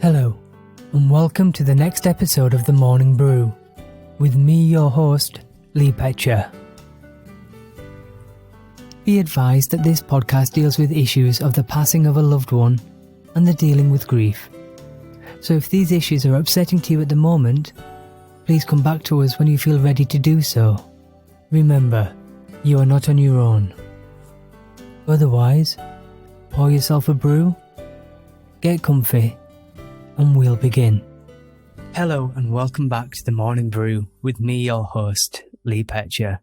Hello, and welcome to the next episode of the Mourning Brew, with me, your host, Lee Petcher. Be advised that this podcast deals with issues of the passing of a loved one and the dealing with grief. So if these issues are upsetting to you at the moment, please come back to us when you feel ready to do so. Remember, you are not on your own. Otherwise, pour yourself a brew, get comfy, and we'll begin. Hello and welcome back to the Mourning Brew with me, your host, Lee Petcher.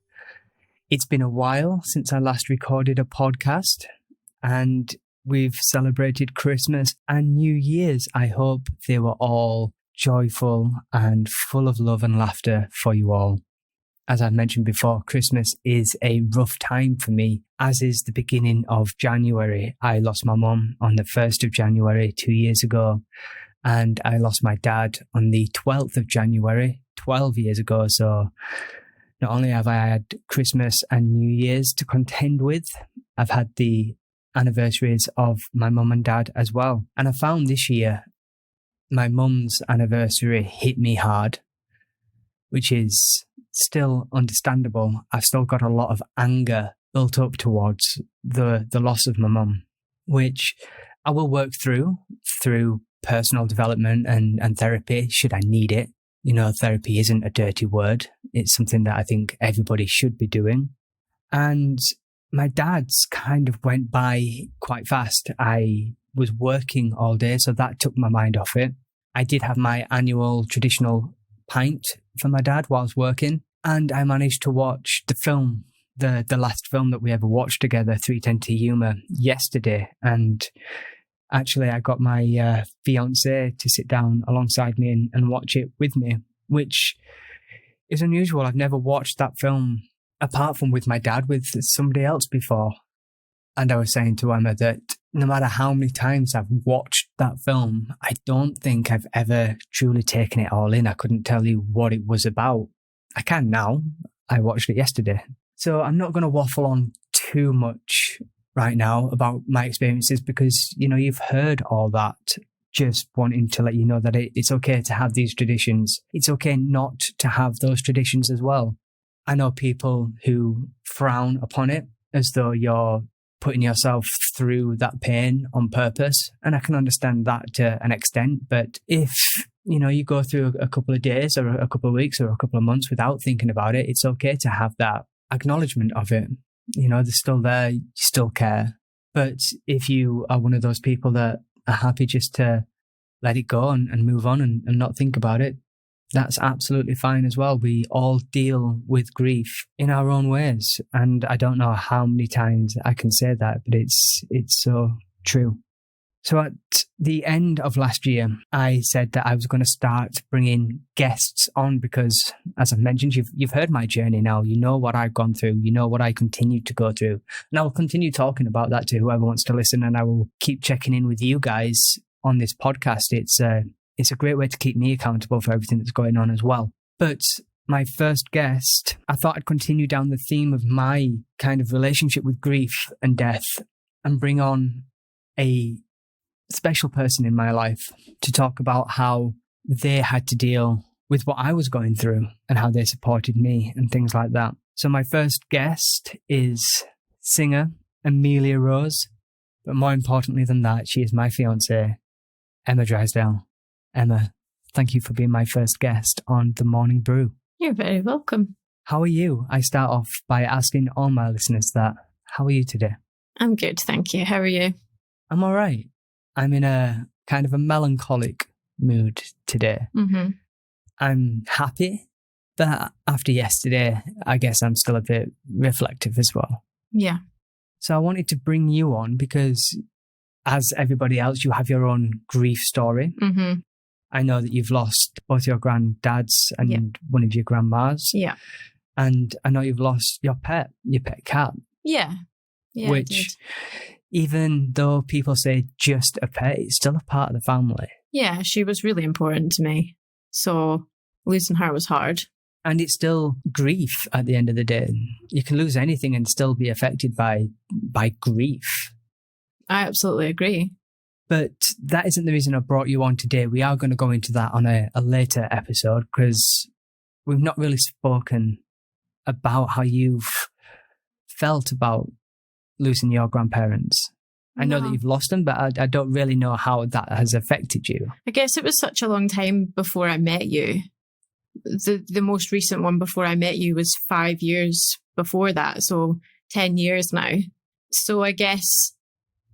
It's been a while since I last recorded a podcast, and we've celebrated Christmas and New Year's. I hope they were all joyful and full of love and laughter for you all. As I've mentioned before, Christmas is a rough time for me, as is the beginning of January. I lost my mum on the 1st of January 2 years ago, and I lost my dad on the 12th of January 12 years ago. So not only have I had Christmas and New Year's to contend with, I've had the anniversaries of my mum and dad as well. And I found this year my mum's anniversary hit me hard, which is still understandable. I've still got a lot of anger built up towards the loss of my mum, which I will work through personal development and therapy should I need it. You know, therapy isn't a dirty word. It's something that I think everybody should be doing. And my dad's kind of went by quite fast. I was working all day, so that took my mind off it. I did have my annual traditional pint for my dad while I was working, and I managed to watch the film, the last film that we ever watched together, 310 to Yuma, yesterday. And actually, I got my fiancée to sit down alongside me and watch it with me, which is unusual. I've never watched that film apart from with my dad, with somebody else before. And I was saying to Emma that no matter how many times I've watched that film, I don't think I've ever truly taken it all in. I couldn't tell you what it was about. I can now. I watched it yesterday. So I'm not going to waffle on too much right now about my experiences because, you know, you've heard all that. Just wanting to let you know that it's okay to have these traditions. It's okay not to have those traditions as well. I know people who frown upon it as though you're putting yourself through that pain on purpose. And I can understand that to an extent. But if, you know, you go through a couple of days or a couple of weeks or a couple of months without thinking about it, it's okay to have that acknowledgement of it. You know, they're still there, you still care. But if you are one of those people that are happy just to let it go and move on and not think about it, that's absolutely fine as well. We all deal with grief in our own ways. And I don't know how many times I can say that, but it's so true. So at the end of last year, I said that I was going to start bringing guests on because, as I've mentioned, you've heard my journey now. You know what I've gone through. You know what I continue to go through. And I will continue talking about that to whoever wants to listen. And I will keep checking in with you guys on this podcast. It's a great way to keep me accountable for everything that's going on as well. But my first guest, I thought I'd continue down the theme of my kind of relationship with grief and death and bring on a special person in my life to talk about how they had to deal with what I was going through and how they supported me and things like that. So my first guest is singer Amelia Rose, but more importantly than that, she is my fiancée, Emma Drysdale. Emma, thank you for being my first guest on the Mourning Brew. You're very welcome. How are you? I start off by asking all my listeners that. How are you today? I'm good, thank you. How are you? I'm all right. I'm in a kind of a melancholic mood today. Mm-hmm. I'm happy, but after yesterday, I guess I'm still a bit reflective as well. Yeah. So I wanted to bring you on because, as everybody else, you have your own grief story. Mm-hmm. I know that you've lost both your granddads and one of your grandmas. Yeah. And I know you've lost your pet cat. Yeah. Yeah. Which, even though people say just a pet, it's still a part of the family. Yeah, she was really important to me. So losing her was hard. And it's still grief at the end of the day. You can lose anything and still be affected by grief. I absolutely agree. But that isn't the reason I brought you on today. We are going to go into that on a later episode because we've not really spoken about how you've felt about losing your grandparents. I know that you've lost them, but I don't really know how that has affected you. I guess it was such a long time before I met you. The most recent one before I met you was 5 years before that, so 10 years now. So I guess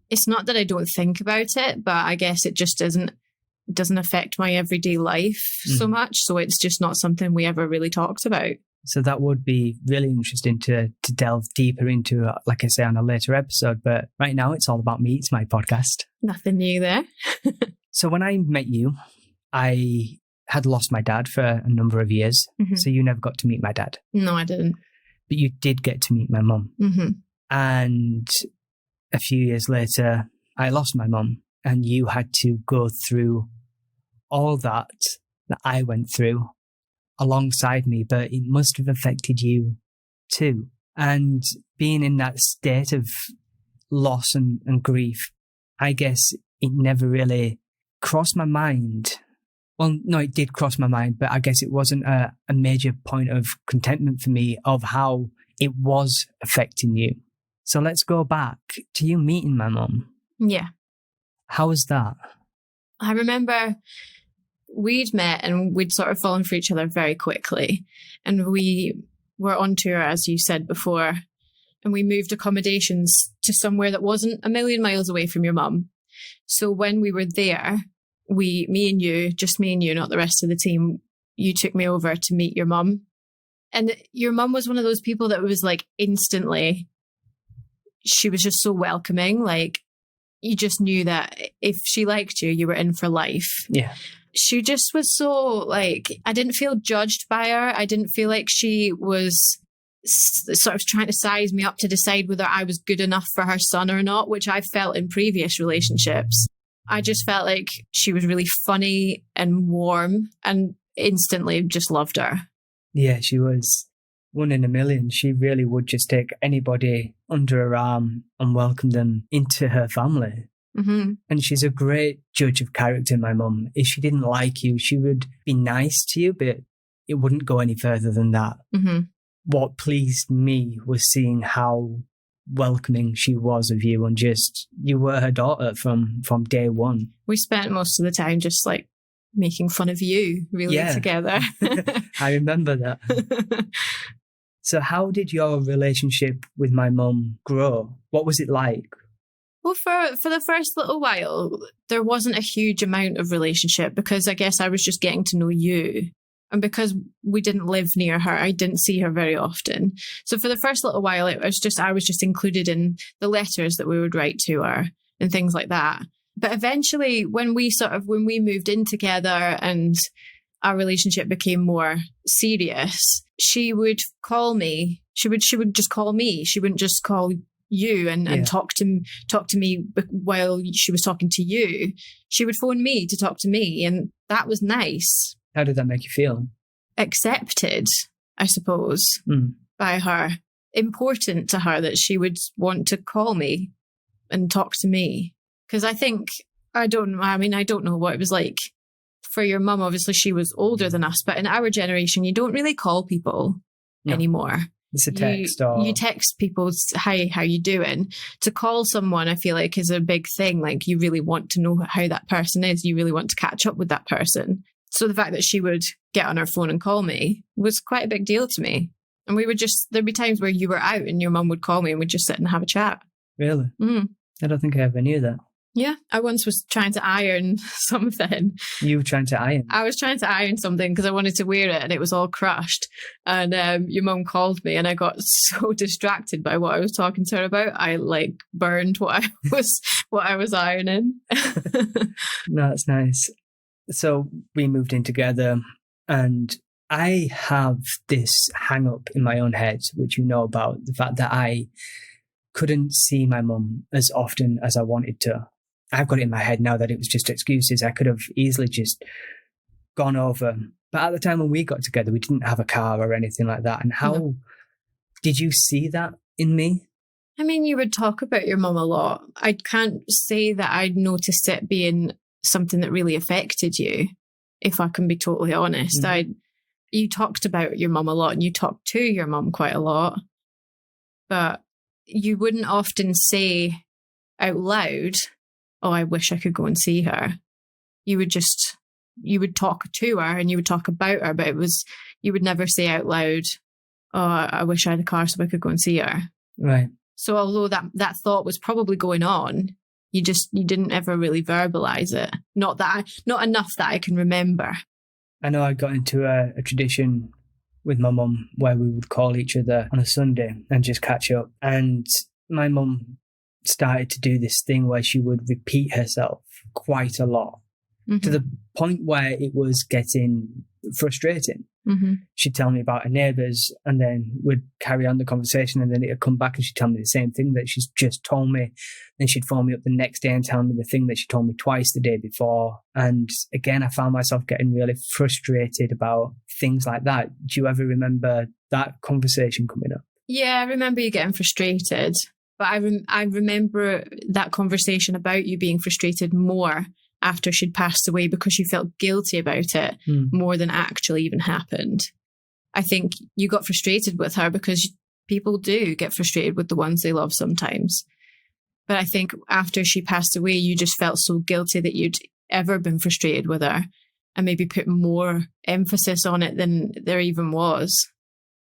it's not that I don't think about it, but I guess it just doesn't affect my everyday life so much. So it's just not something we ever really talked about. So that would be really interesting to delve deeper into, like I say, on a later episode. But right now, it's all about me. It's my podcast. Nothing new there. So when I met you, I had lost my dad for a number of years. Mm-hmm. So you never got to meet my dad. No, I didn't. But you did get to meet my mum. Mm-hmm. And a few years later, I lost my mum. And you had to go through all that I went through alongside me, but it must have affected you too. And being in that state of loss and grief, I guess it never really crossed my mind. Well, no, it did cross my mind, but I guess it wasn't a major point of contentment for me of how it was affecting you. So let's go back to you meeting my mum. Yeah. How was that? I remember we'd met and we'd sort of fallen for each other very quickly. And we were on tour, as you said before, and we moved accommodations to somewhere that wasn't a million miles away from your mum. So when we were there, me and you, not the rest of the team, you took me over to meet your mum. And your mum was one of those people that was like instantly, she was just so welcoming. Like you just knew that if she liked you, you were in for life. Yeah. She just was so like, I didn't feel judged by her. I didn't feel like she was sort of trying to size me up to decide whether I was good enough for her son or not, which I felt in previous relationships. I just felt like she was really funny and warm and instantly just loved her. Yeah, she was one in a million. She really would just take anybody under her arm and welcome them into her family. Mm-hmm. And she's a great judge of character, my mum. If she didn't like you, she would be nice to you, but it wouldn't go any further than that. Mm-hmm. What pleased me was seeing how welcoming she was of you, and just you were her daughter from day one. We spent most of the time just like making fun of you, really, together. I remember that. So how did your relationship with my mum grow? What was it like? Well, for the first little while, there wasn't a huge amount of relationship because I guess I was just getting to know you. And because we didn't live near her, I didn't see her very often. So for the first little while, I was just included in the letters that we would write to her and things like that. But eventually, when we moved in together and our relationship became more serious, she would call me. She would just call me. She wouldn't just call you and talk to me while she was talking to you. She would phone me to talk to me, and that was nice. How did that make you feel? Accepted, I suppose, by her. Important to her that she would want to call me and talk to me. Because I don't know what it was like for your mum. Obviously, she was older than us, but in our generation, you don't really call people anymore. It's a text. You text people, hi, how you doing? To call someone, I feel like, is a big thing. Like, you really want to know how that person is. You really want to catch up with that person. So the fact that she would get on her phone and call me was quite a big deal to me. And there'd be times where you were out and your mum would call me and we'd just sit and have a chat. Really? I don't think I ever knew that. Yeah, I once was trying to iron something. You were trying to iron? I was trying to iron something because I wanted to wear it and it was all crushed. And your mum called me and I got so distracted by what I was talking to her about. I burned what I was ironing. No, that's nice. So we moved in together and I have this hang up in my own head, which you know about, the fact that I couldn't see my mum as often as I wanted to. I've got it in my head now that it was just excuses. I could have easily just gone over. But at the time when we got together, we didn't have a car or anything like that. And how did you see that in me? I mean, you would talk about your mum a lot. I can't say that I'd noticed it being something that really affected you, if I can be totally honest. You talked about your mum a lot and you talked to your mum quite a lot, but you wouldn't often say out loud, oh, I wish I could go and see her. You would talk to her and you would talk about her, but you would never say out loud, oh, I wish I had a car so I could go and see her. Right. So although that thought was probably going on, you didn't ever really verbalize it. Not enough that I can remember. I know I got into a tradition with my mum where we would call each other on a Sunday and just catch up. And my mum started to do this thing where she would repeat herself quite a lot, to the point where it was getting frustrating. She'd tell me about her neighbours and then we'd carry on the conversation, and then it'd come back and she'd tell me the same thing that she's just told me. Then she'd phone me up the next day and tell me the thing that she told me twice the day before. And again, I found myself getting really frustrated about things like that. Do you ever remember that conversation coming up? Yeah, I remember you getting frustrated, but I remember that conversation about you being frustrated more after she'd passed away, because you felt guilty about it more than actually even happened. I think you got frustrated with her because people do get frustrated with the ones they love sometimes. But I think after she passed away, you just felt so guilty that you'd ever been frustrated with her, and maybe put more emphasis on it than there even was.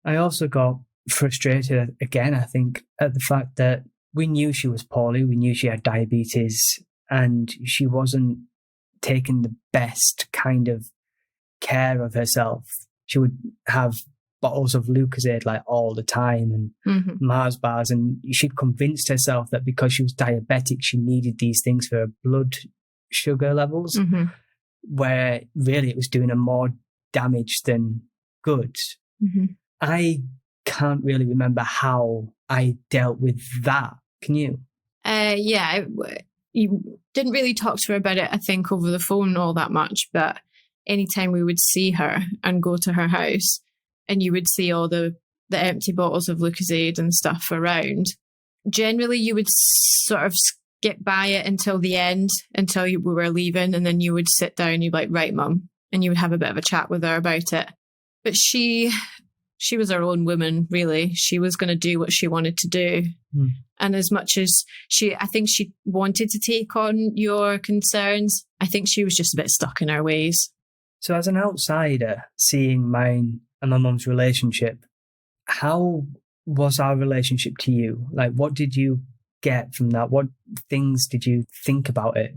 I also got frustrated again, I think, at the fact that we knew she was poorly, we knew she had diabetes, and she wasn't taking the best kind of care of herself. She would have bottles of Lucozade like all the time and Mars bars, and she'd convinced herself that because she was diabetic, she needed these things for her blood sugar levels, where really it was doing her more damage than good. I can't really remember how I dealt with that. Can you? Yeah, you didn't really talk to her about it, I think, over the phone all that much, but anytime we would see her and go to her house and you would see all the empty bottles of Lucozade and stuff around, generally you would sort of skip by it until the end, until we were leaving, and then you would sit down and you'd be like, right, Mum, and you would have a bit of a chat with her about it. But she was her own woman, really. She was going to do what she wanted to do. And as much as I think she wanted to take on your concerns, I think she was just a bit stuck in her ways. So as an outsider, seeing mine and my mum's relationship, how was our relationship to you? Like, what did you get from that? What things did you think about it?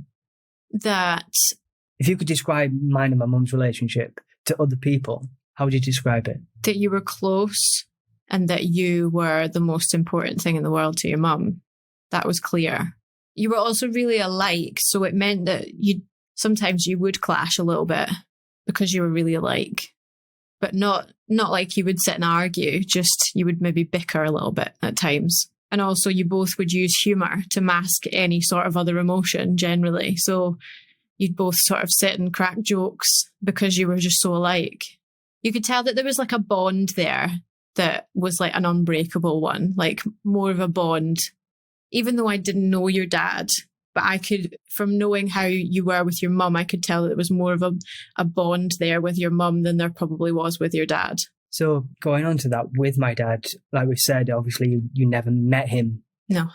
That if you could describe mine and my mum's relationship to other people, how would you describe it? That you were close and that you were the most important thing in the world to your mum. That was clear. You were also really alike, so it meant that sometimes you would clash a little bit because you were really alike. But not like you would sit and argue, just you would maybe bicker a little bit at times. And also you both would use humour to mask any sort of other emotion generally. So you'd both sort of sit and crack jokes because you were just so alike. You could tell that there was like a bond there that was like an unbreakable one, like more of a bond. Even though I didn't know your dad, but I could, from knowing how you were with your mum, I could tell that there was more of a bond there with your mum than there probably was with your dad. So going on to that, with my dad, like we said, obviously you never met him. No.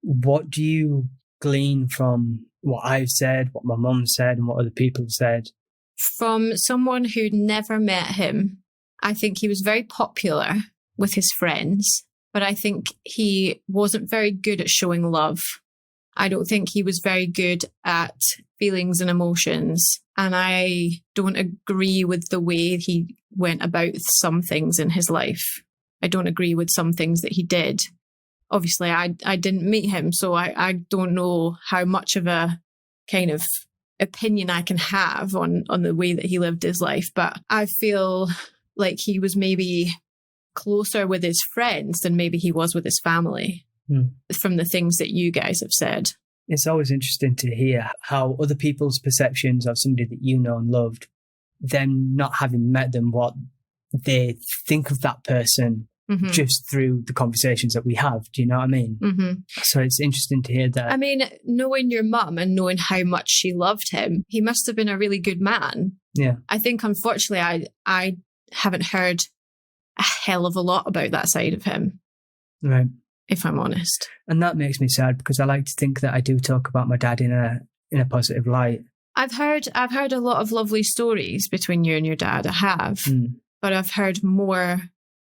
What do you glean from what I've said, what my mum said, and what other people said? From someone who'd never met him, I think he was very popular with his friends, but I think he wasn't very good at showing love. I don't think he was very good at feelings and emotions. And I don't agree with the way he went about some things in his life. I don't agree with some things that he did. Obviously, I didn't meet him, so I don't know how much of a kind of opinion I can have on the way that he lived his life. But I feel like he was maybe closer with his friends than maybe he was with his family, from the things that you guys have said. It's always interesting to hear how other people's perceptions of somebody that you know and loved, them not having met them, what they think of that person just through the conversations that we have. Do you know what I mean? Mm-hmm. So it's interesting to hear that. I mean, knowing your mum and knowing how much she loved him, he must have been a really good man. Yeah. I think, unfortunately, I haven't heard a hell of a lot about that side of him. Right. If I'm honest. And that makes me sad, because I like to think that I do talk about my dad in a positive light. I've heard a lot of lovely stories between you and your dad. I have, but I've heard more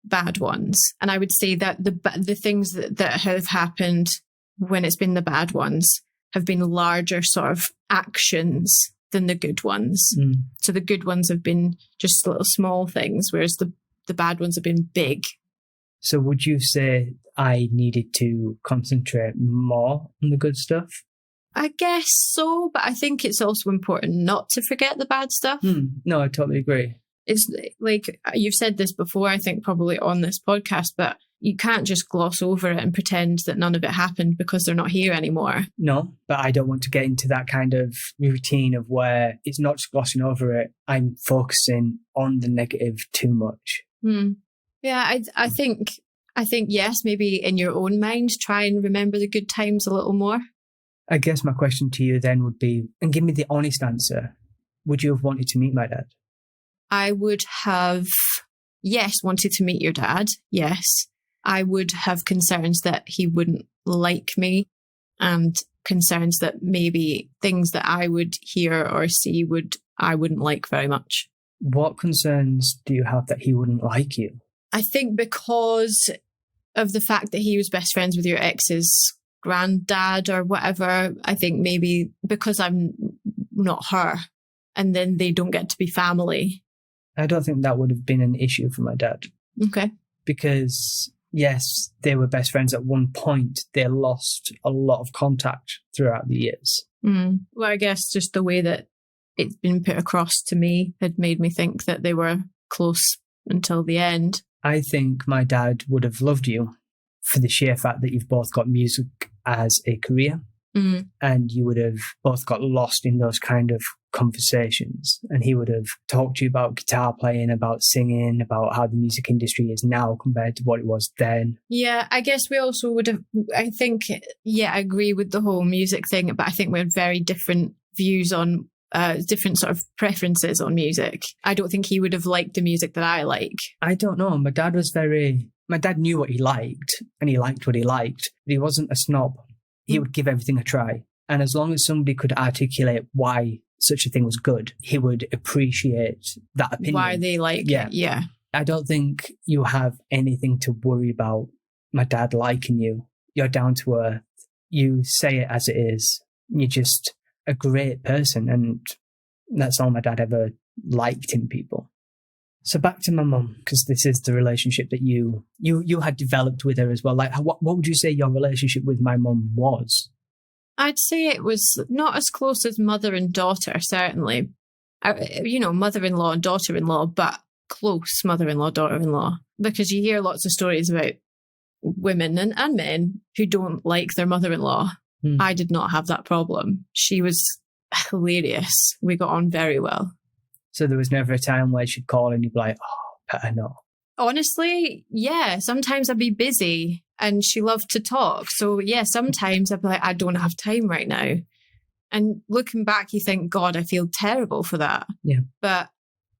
bad ones. And I would say that the things that have happened when it's been the bad ones have been larger sort of actions than the good ones. So the good ones have been just little small things, whereas the bad ones have been big. So would you say I needed to concentrate more on the good stuff? I guess so, but I think it's also important not to forget the bad stuff. No, I totally agree. It's like, you've said this before, I think probably on this podcast, but you can't just gloss over it and pretend that none of it happened because they're not here anymore. No, but I don't want to get into that kind of routine of where it's not just glossing over it. I'm focusing on the negative too much. Yeah, I think yes, maybe in your own mind, try and remember the good times a little more. I guess my question to you then would be, and give me the honest answer, would you have wanted to meet my dad? I would have, yes, wanted to meet your dad, yes. I would have concerns that he wouldn't like me, and concerns that maybe things that I would hear or see I wouldn't like very much. What concerns do you have that he wouldn't like you? I think because of the fact that he was best friends with your ex's granddad or whatever. I think maybe because I'm not her, and then they don't get to be family. I don't think that would have been an issue for my dad. Okay. Because, yes, they were best friends at one point. They lost a lot of contact throughout the years. Well, I guess just the way that it's been put across to me had made me think that they were close until the end. I think my dad would have loved you for the sheer fact that you've both got music as a career, and you would have both got lost in those kind of conversations, and he would have talked to you about guitar playing, about singing, about how the music industry is now compared to what it was then. Yeah, I guess we also would have, I think, I agree with the whole music thing, but I think we had very different views on different sort of preferences on music. I don't think he would have liked the music that I like. I don't know. My dad knew what he liked, and he liked what he liked, but he wasn't a snob. He would give everything a try. And as long as somebody could articulate why such a thing was good, he would appreciate that opinion. Why they like it, yeah. I don't think you have anything to worry about my dad liking you. You're down to earth. You say it as it is. You're just a great person, and that's all my dad ever liked in people. So back to my mum, because this is the relationship that you had developed with her as well. Like, what would you say your relationship with my mum was? I'd say it was not as close as mother and daughter, certainly. Mother-in-law and daughter-in-law, but close mother-in-law, daughter-in-law. Because you hear lots of stories about women and men who don't like their mother-in-law. I did not have that problem. She was hilarious. We got on very well. So there was never a time where she'd call and you'd be like, oh, better not. Honestly, yeah. Sometimes I'd be busy and she loved to talk. So yeah, sometimes I'd be like, I don't have time right now. And looking back, you think, God, I feel terrible for that. Yeah. But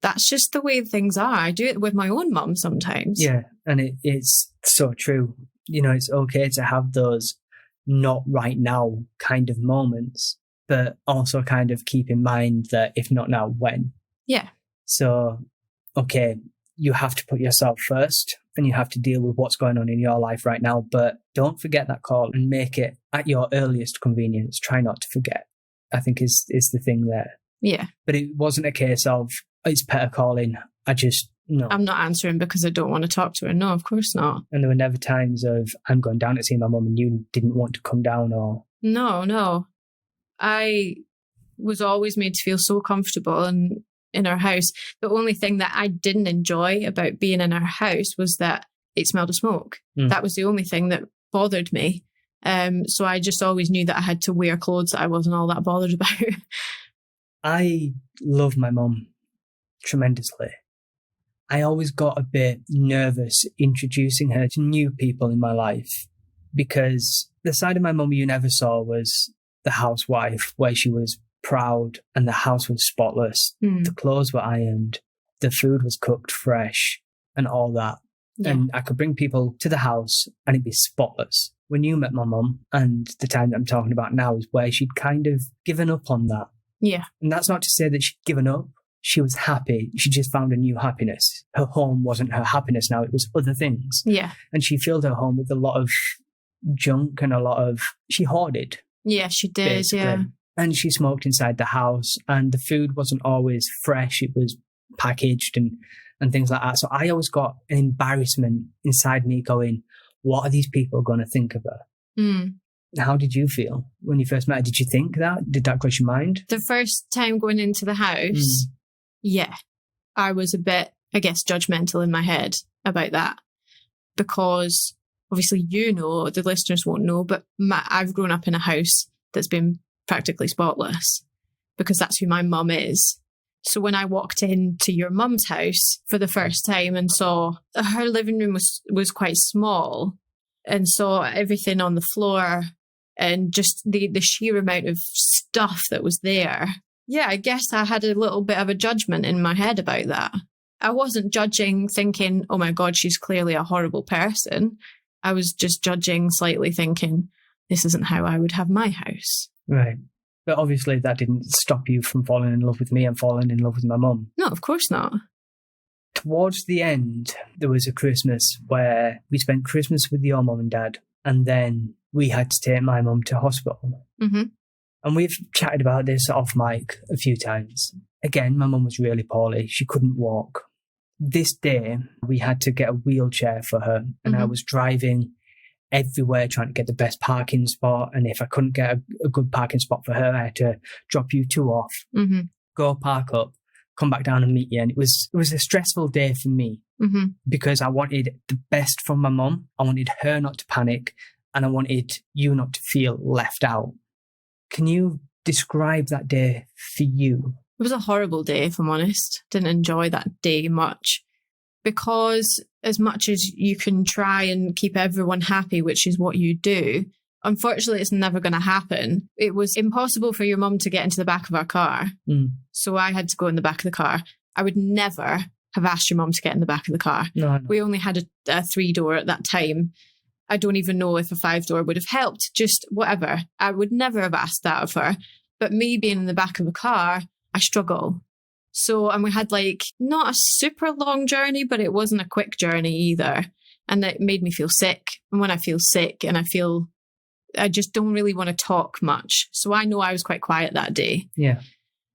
that's just the way things are. I do it with my own mum sometimes. Yeah. And it's so true. You know, it's okay to have those not right now kind of moments, but also kind of keep in mind that if not now, when? Yeah. So, okay, you have to put yourself first and you have to deal with what's going on in your life right now, but don't forget that call and make it at your earliest convenience. Try not to forget, I think is the thing there. Yeah. But it wasn't a case of, it's Petter calling, no. I'm not answering because I don't want to talk to her. No, of course not. And there were never times of, I'm going down to see my mum and you didn't want to come down or... No. I was always made to feel so comfortable in our house. The only thing that I didn't enjoy about being in our house was that it smelled of smoke. That was the only thing that bothered me. So I just always knew that I had to wear clothes that I wasn't all that bothered about. I love my mum tremendously. I always got a bit nervous introducing her to new people in my life, because the side of my mum you never saw was the housewife, where she was proud and the house was spotless. The clothes were ironed, the food was cooked fresh and all that. Yeah. And I could bring people to the house and it'd be spotless. When you met my mum, and the time that I'm talking about now is where she'd kind of given up on that. Yeah. And that's not to say that she'd given up. She was happy. She just found a new happiness. Her home wasn't her happiness now. It was other things. Yeah. And she filled her home with a lot of junk and she hoarded. Yeah, she did. Basically. Yeah. And she smoked inside the house, and the food wasn't always fresh. It was packaged and things like that. So I always got an embarrassment inside me going, what are these people going to think of her? How did you feel when you first met her? Did you think that? Did that cross your mind? The first time going into the house, yeah, I was a bit, I guess, judgmental in my head about that, because obviously, the listeners won't know, but I've grown up in a house that's been practically spotless, because that's who my mum is. So when I walked into your mum's house for the first time and saw her living room was quite small, and saw everything on the floor and just the sheer amount of stuff that was there. Yeah, I guess I had a little bit of a judgment in my head about that. I wasn't judging thinking, oh my God, she's clearly a horrible person. I was just judging slightly thinking, this isn't how I would have my house. Right. But obviously that didn't stop you from falling in love with me and falling in love with my mum. No, of course not. Towards the end, there was a Christmas where we spent Christmas with your mum and dad, and then we had to take my mum to hospital. Mm-hmm. And we've chatted about this off mic a few times. Again, my mum was really poorly. She couldn't walk. This day, we had to get a wheelchair for her, and I was driving everywhere trying to get the best parking spot. And if I couldn't get a good parking spot for her, I had to drop you two off, go park up, come back down and meet you. And it was a stressful day for me because I wanted the best from my mum. I wanted her not to panic, and I wanted you not to feel left out. Can you describe that day for you? It was a horrible day, if I'm honest. Didn't enjoy that day much, because as much as you can try and keep everyone happy, which is what you do, unfortunately, it's never going to happen. It was impossible for your mum to get into the back of our car. So I had to go in the back of the car. I would never have asked your mum to get in the back of the car. No. We only had a 3-door at that time. I don't even know if a 5-door would have helped, just whatever. I would never have asked that of her. But me being in the back of a car, I struggle. So, and we had not a super long journey, but it wasn't a quick journey either. And that made me feel sick. And when I feel sick and I just don't really want to talk much. So I know I was quite quiet that day. Yeah.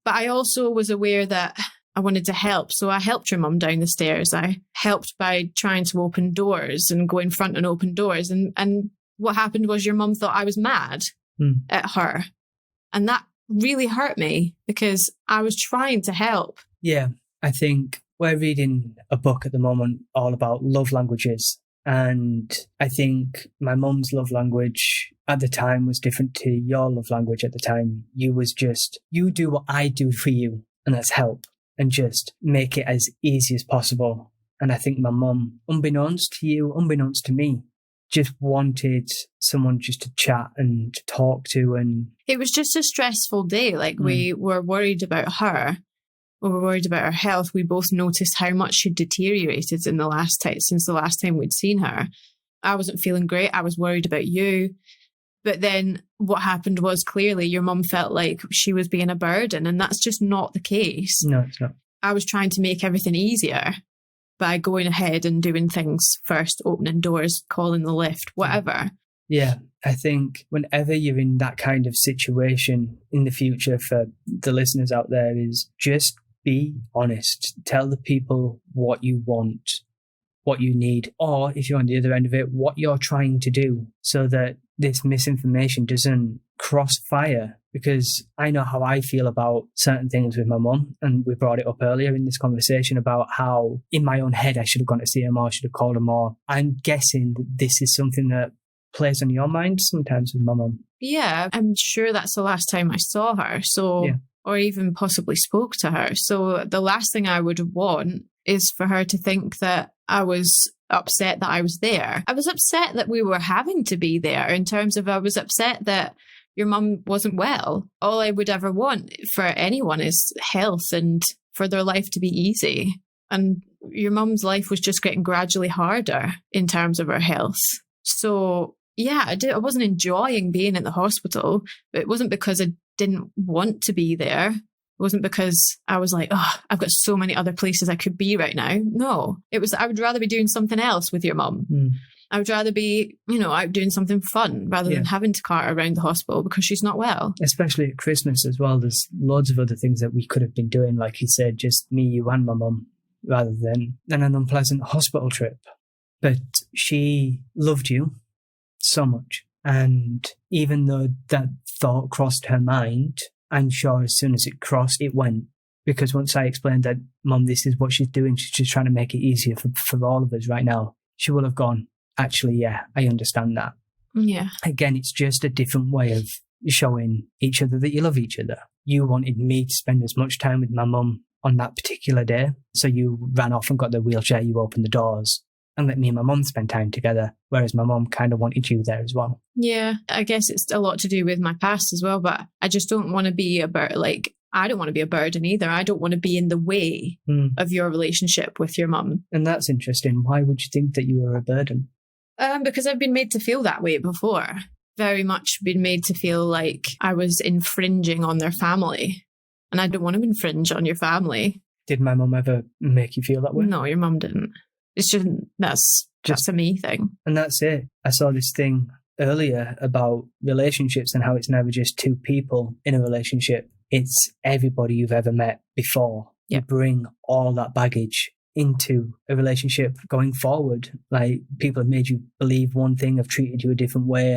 But I also was aware that I wanted to help. So I helped your mum down the stairs. I helped by trying to open doors and go in front and open doors. And what happened was your mum thought I was mad at her. And that really hurt me because I was trying to help. Yeah, I think we're reading a book at the moment all about love languages. And I think my mum's love language at the time was different to your love language at the time. You do what I do for you, and that's help, and just make it as easy as possible. And I think my mum, unbeknownst to you, unbeknownst to me, just wanted someone just to chat and to talk to. And it was just a stressful day. We were worried about her. We were worried about her health. We both noticed how much she deteriorated since the last time we'd seen her. I wasn't feeling great. I was worried about you. But then what happened was clearly your mum felt like she was being a burden, and that's just not the case. No, it's not. I was trying to make everything easier by going ahead and doing things first, opening doors, calling the lift, whatever. Yeah, I think whenever you're in that kind of situation in the future, for the listeners out there, is just be honest. Tell the people what you want, what you need, or if you're on the other end of it, what you're trying to do, so that this misinformation doesn't crossfire. Because I know how I feel about certain things with my mum, and we brought it up earlier in this conversation about how in my own head I should have gone to see her more, I should have called her more. I'm guessing that this is something that plays on your mind sometimes with my mum. Yeah, I'm sure that's the last time I saw her, or even possibly spoke to her. So the last thing I would want is for her to think that I was upset that I was there. I was upset that we were having to be there, in terms of I was upset that your mum wasn't well. All I would ever want for anyone is health and for their life to be easy. And your mum's life was just getting gradually harder in terms of her health. So yeah, I wasn't enjoying being in the hospital, but it wasn't because I didn't want to be there. It wasn't because I was like, oh, I've got so many other places I could be right now. No, it was, I would rather be doing something else with your mum. I would rather be, out doing something fun rather than having to cart her around the hospital because she's not well. Especially at Christmas as well. There's loads of other things that we could have been doing, like you said, just me, you and my mum, rather than an unpleasant hospital trip. But she loved you so much. And even though that thought crossed her mind, I'm sure as soon as it crossed, it went. Because once I explained that, Mum, this is what she's doing, she's just trying to make it easier for all of us right now, she will have gone, actually, yeah, I understand that. Yeah. Again, it's just a different way of showing each other that you love each other. You wanted me to spend as much time with my mum on that particular day, so you ran off and got the wheelchair, you opened the doors and let me and my mum spend time together, whereas my mum kind of wanted you there as well. Yeah, I guess it's a lot to do with my past as well, but I just don't want to be I don't want to be a burden either. I don't want to be in the way of your relationship with your mum. And that's interesting. Why would you think that you were a burden? Because I've been made to feel that way before. Very much been made to feel like I was infringing on their family. And I don't want to infringe on your family. Did my mum ever make you feel that way? No, your mum didn't. It's just a me thing. And that's it. I saw this thing earlier about relationships and how it's never just two people in a relationship. It's everybody you've ever met before. Yep. You bring all that baggage into a relationship going forward. Like, people have made you believe one thing, have treated you a different way,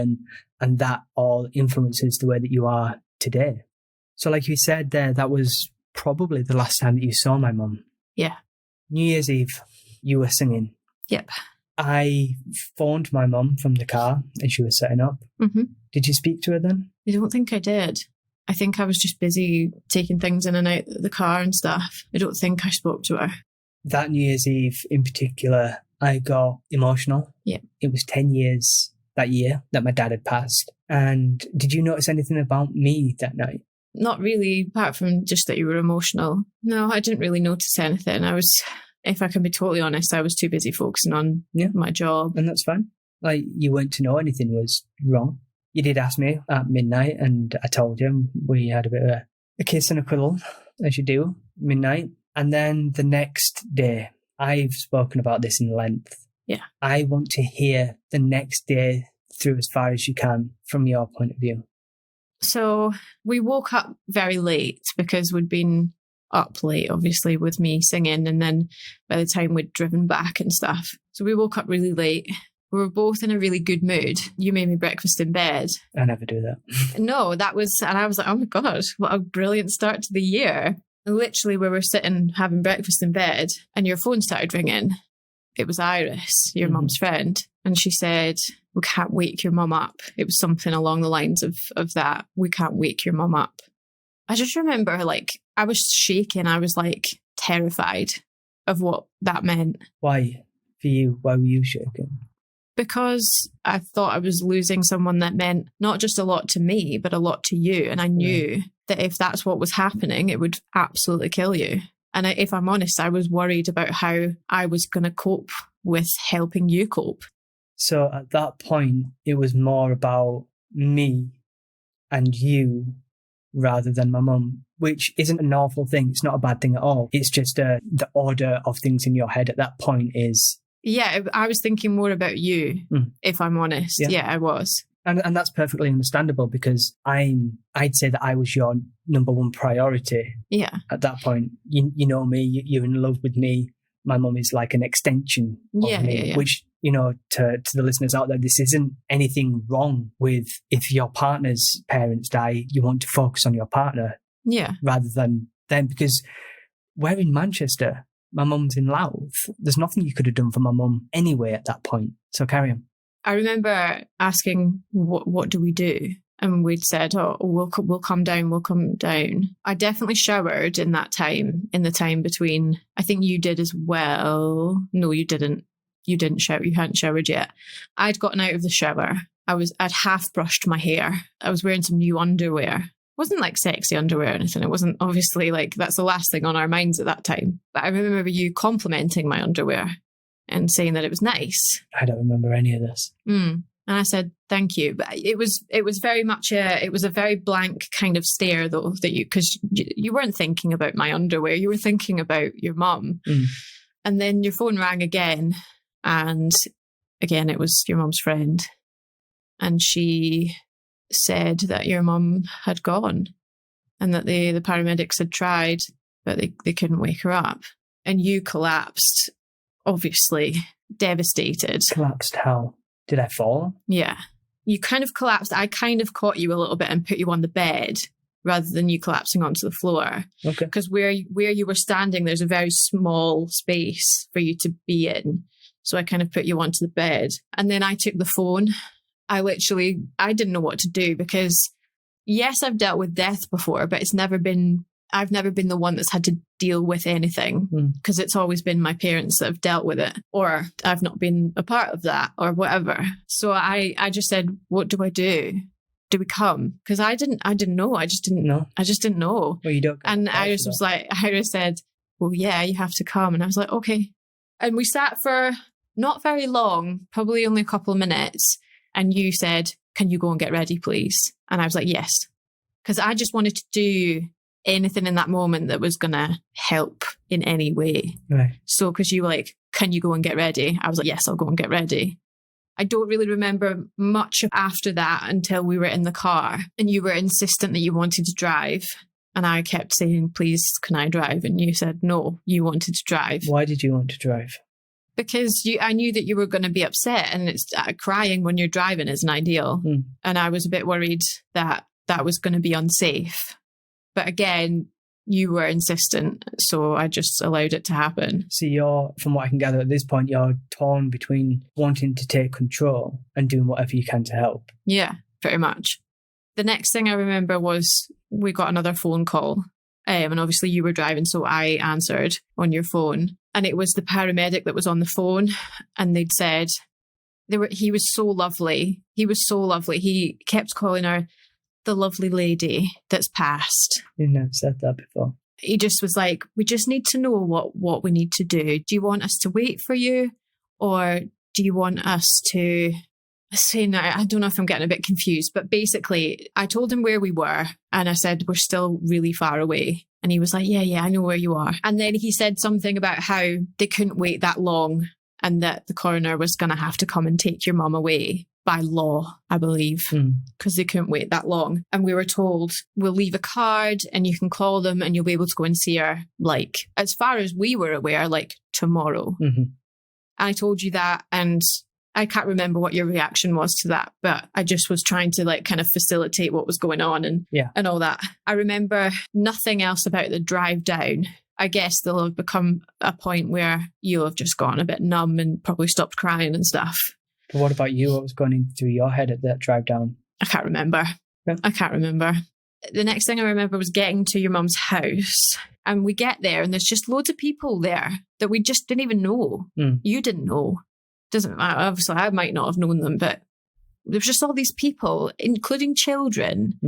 and that all influences the way that you are today. So like you said there, that was probably the last time that you saw my mum. Yeah. New Year's Eve, you were singing. Yep. I phoned my mum from the car as she was setting up. Mm-hmm. Did you speak to her then? I don't think I did. I think I was just busy taking things in and out of the car and stuff. I don't think I spoke to her. That New Year's Eve in particular, I got emotional. Yeah. It was 10 years that year that my dad had passed. And did you notice anything about me that night? Not really, apart from just that you were emotional. No, I didn't really notice anything. If I can be totally honest, I was too busy focusing on my job. And that's fine. Like, you weren't to know anything was wrong. You did ask me at midnight, and I told you. We had a bit of a kiss and a cuddle, as you do, midnight. And then the next day, I've spoken about this in length. Yeah. I want to hear the next day through as far as you can from your point of view. So we woke up very late because we'd been up late, obviously, with me singing. And then by the time we'd driven back and stuff. So we woke up really late. We were both in a really good mood. You made me breakfast in bed. I never do that. No, and I was like, oh my God, what a brilliant start to the year. And literally we were sitting having breakfast in bed and your phone started ringing. It was Iris, your mum's friend. And she said, we can't wake your mum up. It was something along the lines of that. We can't wake your mum up. I just remember I was shaking. I was terrified of what that meant. Why? For you, why were you shaking? Because I thought I was losing someone that meant not just a lot to me, but a lot to you. And I knew that if that's what was happening, it would absolutely kill you. And if I'm honest, I was worried about how I was going to cope with helping you cope. So at that point, it was more about me and you rather than my mum, which isn't an awful thing. It's not a bad thing at all. It's just the order of things in your head at that point is... Yeah, I was thinking more about you, if I'm honest. Yeah, I was. And that's perfectly understandable because I'd say that I was your number one priority. Yeah. At that point, you know me, you're in love with me. My mum is like an extension of me, which, to the listeners out there, this isn't anything wrong with if your partner's parents die, you want to focus on your partner. Yeah. Rather than them, because we're in Manchester. My mum's in Louth. There's nothing you could have done for my mum anyway at that point. So carry on. I remember asking, what do we do? And we'd said, oh, we'll come down. I definitely showered in that time, in the time between, I think you did as well. No, you didn't. You didn't shower. You hadn't showered yet. I'd gotten out of the shower. I'd half brushed my hair. I was wearing some new underwear. It wasn't like sexy underwear or anything. It wasn't obviously like, that's the last thing on our minds at that time. But I remember you complimenting my underwear and saying that it was nice. I don't remember any of this. And I said, thank you. But it was very much it was a very blank kind of stare though, that because you weren't thinking about my underwear. You were thinking about your mum. And then your phone rang again. And again, it was your mum's friend. And she said that your mum had gone and that the paramedics had tried, but they couldn't wake her up. And you collapsed, obviously devastated. Collapsed how? Did I fall? Yeah. You kind of collapsed. I kind of caught you a little bit and put you on the bed rather than you collapsing onto the floor. Okay. Because where you were standing, there's a very small space for you to be in. So I kind of put you onto the bed. And then I took the phone. I didn't know what to do because, yes, I've dealt with death before, but I've never been the one that's had to deal with anything because it's always been my parents that have dealt with it, or I've not been a part of that or whatever. So I just said, what do I do? Do we come? Because I didn't know. I just didn't know. Well, you don't. And Iris was like, Iris said, well, yeah, you have to come. And I was like, okay. And we sat for not very long, probably only a couple of minutes. And you said, can you go and get ready, please? And I was like, yes. Because I just wanted to do anything in that moment that was going to help in any way. Right. So, because you were like, can you go and get ready? I was like, yes, I'll go and get ready. I don't really remember much after that until we were in the car and you were insistent that you wanted to drive. And I kept saying, please, can I drive? And you said, no, you wanted to drive. Why did you want to drive? Because I knew that you were going to be upset, and it's crying when you're driving isn't ideal. And I was a bit worried that was going to be unsafe. But again, you were insistent, so I just allowed it to happen. So from what I can gather at this point, you're torn between wanting to take control and doing whatever you can to help. Yeah, pretty much. The next thing I remember was we got another phone call. And obviously you were driving, so I answered on your phone. And it was the paramedic that was on the phone. And they'd said, he was so lovely. He was so lovely. He kept calling her the lovely lady that's passed. You've never said that before. He just was like, we just need to know what we need to do. Do you want us to wait for you? Or do you want us to... Saying that, I don't know if I'm getting a bit confused, but basically I told him where we were and I said, we're still really far away. And he was like, yeah, I know where you are. And then he said something about how they couldn't wait that long and that the coroner was going to have to come and take your mum away by law, I believe, because they couldn't wait that long. And we were told, we'll leave a card and you can call them and you'll be able to go and see her, like, as far as we were aware, like tomorrow. I told you that, and I can't remember what your reaction was to that, but I just was trying to like kind of facilitate what was going on and all that. I remember nothing else about the drive down. I guess there'll have become a point where you'll have just gone a bit numb and probably stopped crying and stuff. But what about you? What was going through your head at that drive down? I can't remember. Yeah. I can't remember. The next thing I remember was getting to your mum's house, and we get there and there's just loads of people there that we just didn't even know. You didn't know. Doesn't matter. Obviously, I might not have known them, but there was just all these people, including children,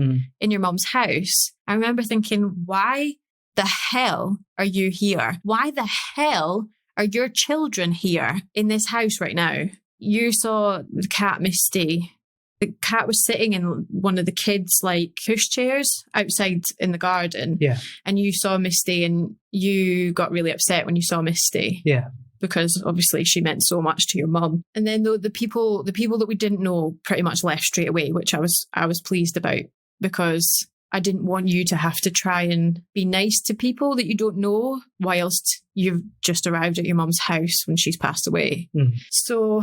in your mum's house. I remember thinking, why the hell are you here? Why the hell are your children here in this house right now? You saw the cat, Misty. The cat was sitting in one of the kids' like pushchairs outside in the garden. Yeah. And you saw Misty and you got really upset when you saw Misty. Yeah. Because obviously she meant so much to your mum. And then the people that we didn't know pretty much left straight away, which I was pleased about, because I didn't want you to have to try and be nice to people that you don't know whilst you've just arrived at your mum's house when she's passed away. So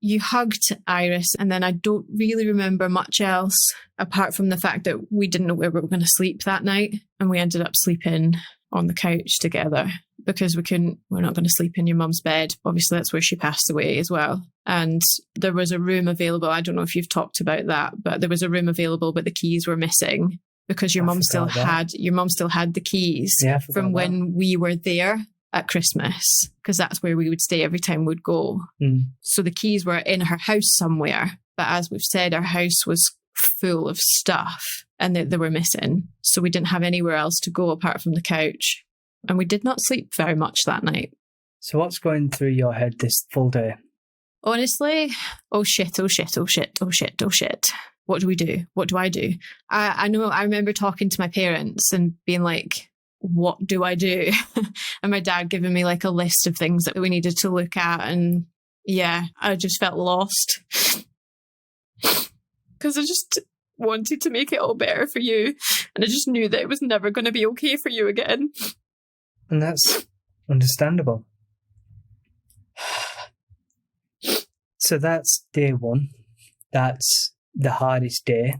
you hugged Iris, and then I don't really remember much else apart from the fact that we didn't know where we were going to sleep that night, and we ended up sleeping on the couch together because we're not going to sleep in your mum's bed. Obviously, that's where she passed away as well. And there was a room available. I don't know if you've talked about that, but there was a room available, but the keys were missing because your mum still had the keys from when we were there at Christmas, because that's where we would stay every time we'd go. So the keys were in her house somewhere, but as we've said, our house was full of stuff and they were missing. So we didn't have anywhere else to go apart from the couch. And we did not sleep very much that night. So what's going through your head this full day? Honestly, oh shit. What do we do? What do I do? I know I remember talking to my parents and being like, what do I do? And my dad giving me like a list of things that we needed to look at. And yeah, I just felt lost. Because I just wanted to make it all better for you. And I just knew that it was never going to be okay for you again. And that's understandable. So that's day one. That's the hardest day.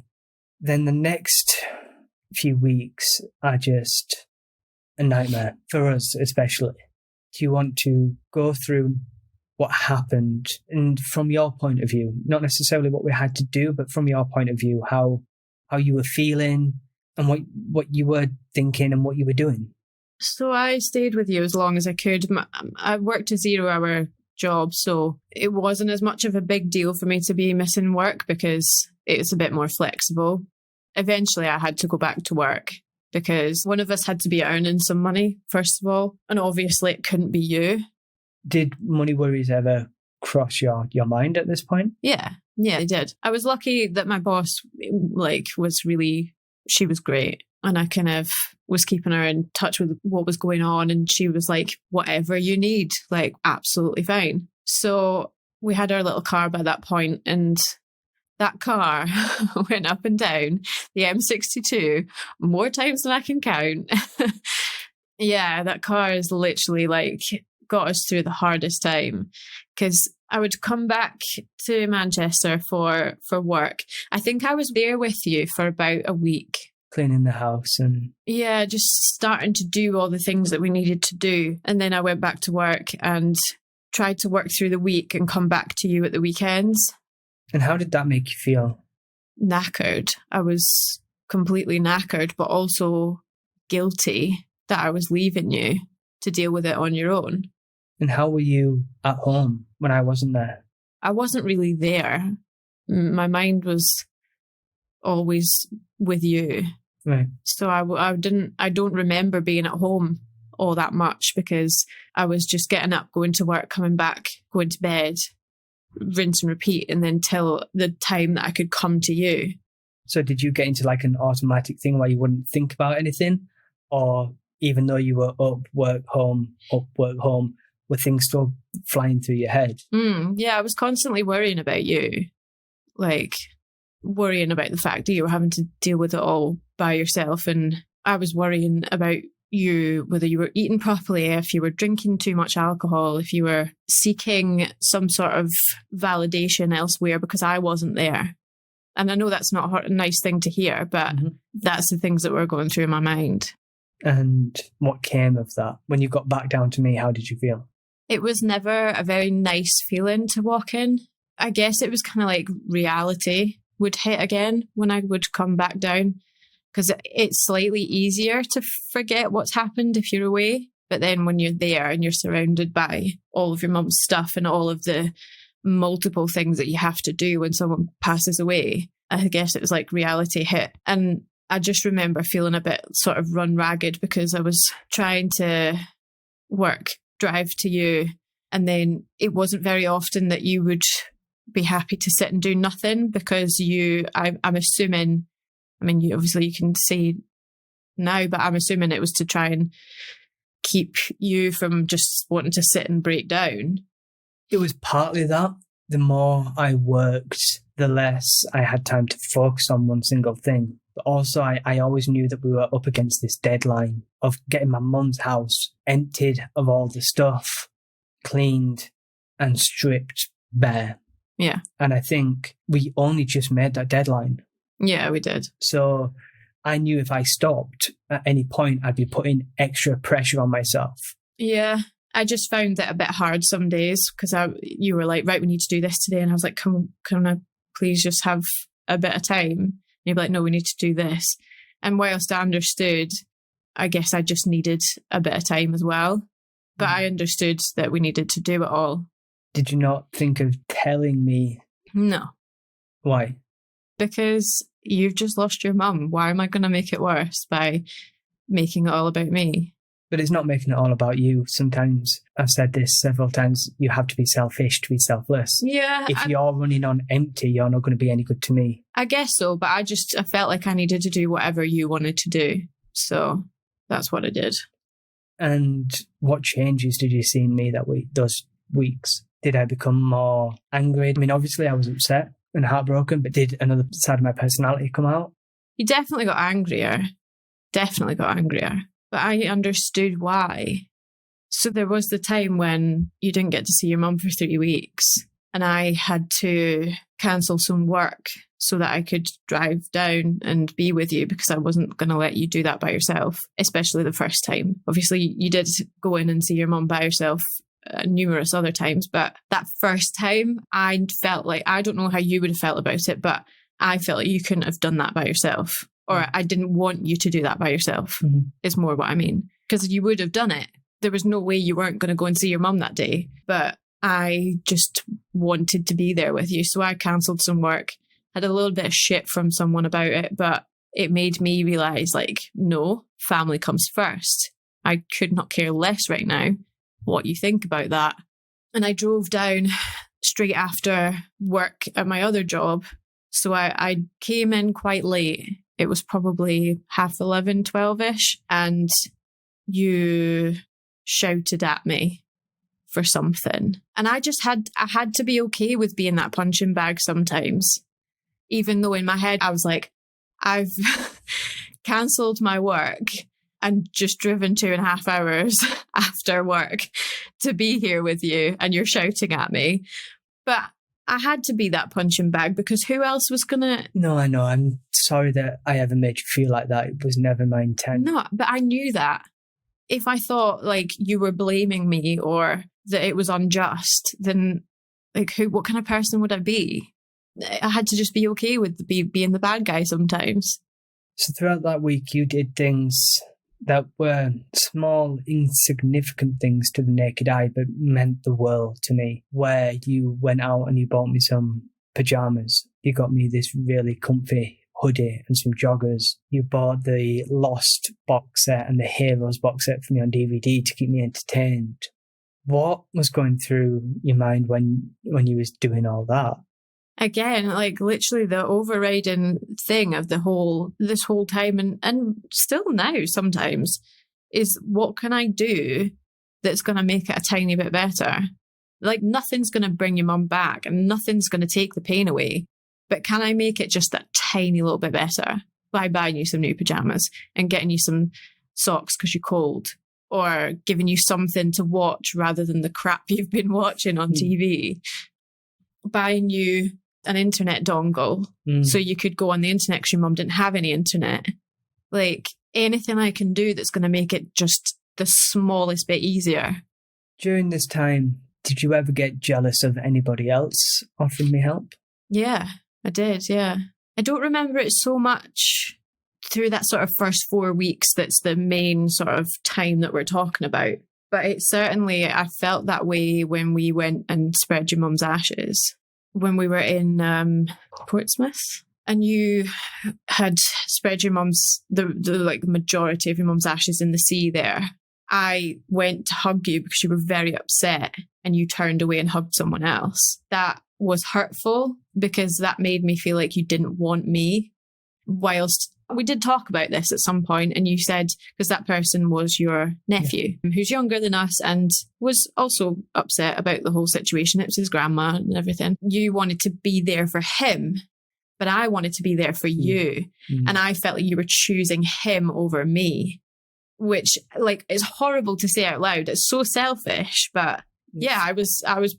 Then the next few weeks are just a nightmare for us, especially. Do you want to go through what happened, and from your point of view, not necessarily what we had to do, but from your point of view, how you were feeling and what you were thinking and what you were doing? So I stayed with you as long as I could. I worked a 0-hour job, so it wasn't as much of a big deal for me to be missing work because it was a bit more flexible. Eventually I had to go back to work because one of us had to be earning some money, first of all, and obviously it couldn't be you. Did money worries ever cross your mind at this point? Yeah, it did. I was lucky that my boss she was great. And I kind of was keeping her in touch with what was going on. And she was like, whatever you need, like, absolutely fine. So we had our little car by that point, and that car went up and down the M62 more times than I can count. Yeah, that car is literally like got us through the hardest time, because I would come back to Manchester for work. I think I was there with you for about a week. Cleaning the house and... Yeah, just starting to do all the things that we needed to do. And then I went back to work and tried to work through the week and come back to you at the weekends. And how did that make you feel? Knackered. I was completely knackered, but also guilty that I was leaving you to deal with it on your own. And how were you at home when I wasn't there? I wasn't really there. My mind was always with you. Right. So I don't remember being at home all that much because I was just getting up, going to work, coming back, going to bed, rinse and repeat, and then till the time that I could come to you. So did you get into like an automatic thing where you wouldn't think about anything? Or even though you were up, work, home, were things still flying through your head? Yeah, I was constantly worrying about you. Like, worrying about the fact that you were having to deal with it all by yourself. And I was worrying about you, whether you were eating properly, if you were drinking too much alcohol, if you were seeking some sort of validation elsewhere because I wasn't there. And I know that's not a nice thing to hear, but that's the things that were going through my mind. And what came of that? When you got back down to me, how did you feel? It was never a very nice feeling to walk in. I guess it was kind of like reality would hit again when I would come back down, because it's slightly easier to forget what's happened if you're away. But then when you're there and you're surrounded by all of your mum's stuff and all of the multiple things that you have to do when someone passes away, I guess it was like reality hit. And I just remember feeling a bit sort of run ragged because I was trying to drive to you, and then it wasn't very often that you would be happy to sit and do nothing because I'm assuming, I mean, you can say now, but I'm assuming it was to try and keep you from just wanting to sit and break down. It was partly that. The more I worked, the less I had time to focus on one single thing. But also, I always knew that we were up against this deadline of getting my mum's house emptied of all the stuff, cleaned and stripped bare. Yeah. And I think we only just made that deadline. Yeah, we did. So I knew if I stopped at any point, I'd be putting extra pressure on myself. Yeah. I just found it a bit hard some days because you were like, right, we need to do this today. And I was like, can I please just have a bit of time? And you'd be like, no, we need to do this. And whilst I understood, I guess I just needed a bit of time as well. But I understood that we needed to do it all. Did you not think of telling me? No. Why? Because you've just lost your mum. Why am I going to make it worse by making it all about me? But it's not making it all about you. Sometimes, I've said this several times, you have to be selfish to be selfless. Yeah. If you're running on empty, you're not going to be any good to me. I guess so, but I felt like I needed to do whatever you wanted to do. So that's what I did. And what changes did you see in me those weeks? Did I become more angry? I mean, obviously I was upset and heartbroken, but did another side of my personality come out? You definitely got angrier. But I understood why. So there was the time when you didn't get to see your mum for 3 weeks and I had to cancel some work so that I could drive down and be with you because I wasn't going to let you do that by yourself, especially the first time. Obviously, you did go in and see your mum by yourself numerous other times, but that first time I felt like, I don't know how you would have felt about it, but I felt like you couldn't have done that by yourself. Or I didn't want you to do that by yourself, is more what I mean. Because you would have done it. There was no way you weren't going to go and see your mum that day. But I just wanted to be there with you. So I cancelled some work, had a little bit of shit from someone about it, but it made me realise, like, no, family comes first. I could not care less right now what you think about that. And I drove down straight after work at my other job. So I came in quite late. It was probably 11:30, 12-ish, and you shouted at me for something. And I had to be okay with being that punching bag sometimes, even though in my head I was like, I've cancelled my work and just driven 2.5 hours after work to be here with you, and you're shouting at me. But I had to be that punching bag because who else was going to... No, I know. I'm sorry that I ever made you feel like that. It was never my intent. No, but I knew that. If I thought like you were blaming me or that it was unjust, then like what kind of person would I be? I had to just be okay with being the bad guy sometimes. So throughout that week, you did things that were small, insignificant things to the naked eye, but meant the world to me. Where you went out and you bought me some pajamas. You got me this really comfy hoodie and some joggers. You bought the Lost box set and the Heroes box set for me on DVD to keep me entertained. What was going through your mind when you was doing all that? Again, like literally the overriding thing of this whole time and still now sometimes is what can I do that's going to make it a tiny bit better? Like nothing's going to bring your mum back and nothing's going to take the pain away. But can I make it just that tiny little bit better by buying you some new pajamas and getting you some socks because you're cold, or giving you something to watch rather than the crap you've been watching on TV, buying you an internet dongle so you could go on the internet because your mum didn't have any internet. Like anything I can do that's going to make it just the smallest bit easier. During this time, did you ever get jealous of anybody else offering me help? Yeah, I did, yeah. I don't remember it so much through that sort of first 4 weeks that's the main sort of time that we're talking about. But it certainly, I felt that way when we went and spread your mum's ashes. When we were in Portsmouth, and you had spread your mum's, the majority of your mum's ashes in the sea there. I went to hug you because you were very upset and you turned away and hugged someone else. That was hurtful because that made me feel like you didn't want me. Whilst we did talk about this at some point, and you said, because that person was your nephew, who's younger than us and was also upset about the whole situation. It was his grandma and everything. You wanted to be there for him, but I wanted to be there for you. And I felt like you were choosing him over me, which like is horrible to say out loud. It's so selfish, but yeah, I was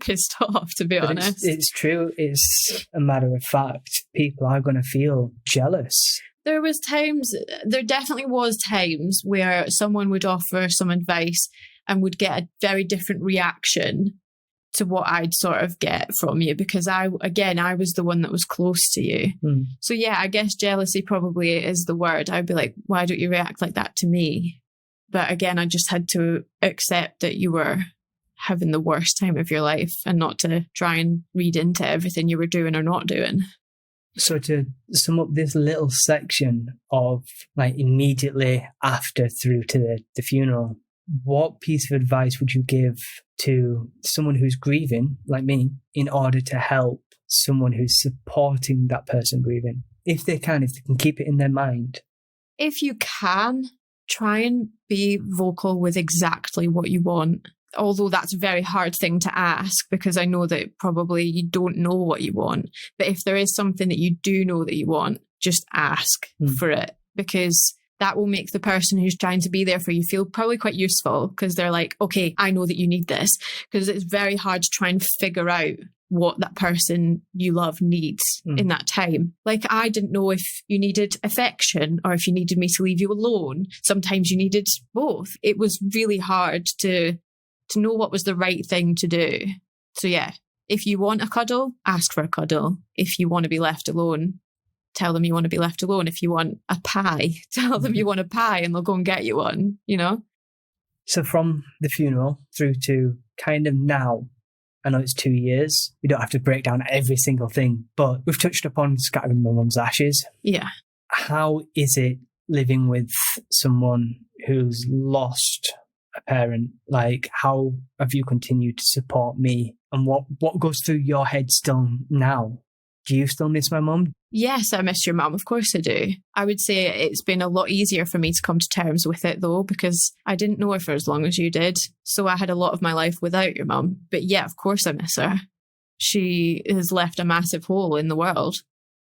pissed off, to be honest. It's true. It's a matter of fact. People are going to feel jealous. There definitely was times where someone would offer some advice and would get a very different reaction to what I'd sort of get from you, because I was the one that was close to you. So yeah, I guess jealousy probably is the word. I'd be like, why don't you react like that to me? But again, I just had to accept that you were having the worst time of your life and not to try and read into everything you were doing or not doing. So to sum up this little section of like immediately after through to the funeral, what piece of advice would you give to someone who's grieving, like me, in order to help someone who's supporting that person grieving? If they can keep it in their mind. If you can, try and be vocal with exactly what you want. Although that's a very hard thing to ask, because I know that probably you don't know what you want. But if there is something that you do know that you want, just ask for it, because that will make the person who's trying to be there for you feel probably quite useful, because they're like, okay, I know that you need this, because it's very hard to try and figure out what that person you love needs in that time. Like, I didn't know if you needed affection or if you needed me to leave you alone. Sometimes you needed both. It was really hard to know what was the right thing to do. So yeah, if you want a cuddle, ask for a cuddle. If you want to be left alone, tell them you want to be left alone. If you want a pie, tell them you want a pie and they'll go and get you one, you know? So from the funeral through to kind of now, I know it's 2 years. We don't have to break down every single thing, but we've touched upon scattering my mum's ashes. Yeah. How is it living with someone who's lost a parent? Like, how have you continued to support me? And what goes through your head still now? Do you still miss my mum? Yes, I miss your mum. Of course I do. I would say it's been a lot easier for me to come to terms with it, though, because I didn't know her for as long as you did. So I had a lot of my life without your mum. But yeah, of course I miss her. She has left a massive hole in the world.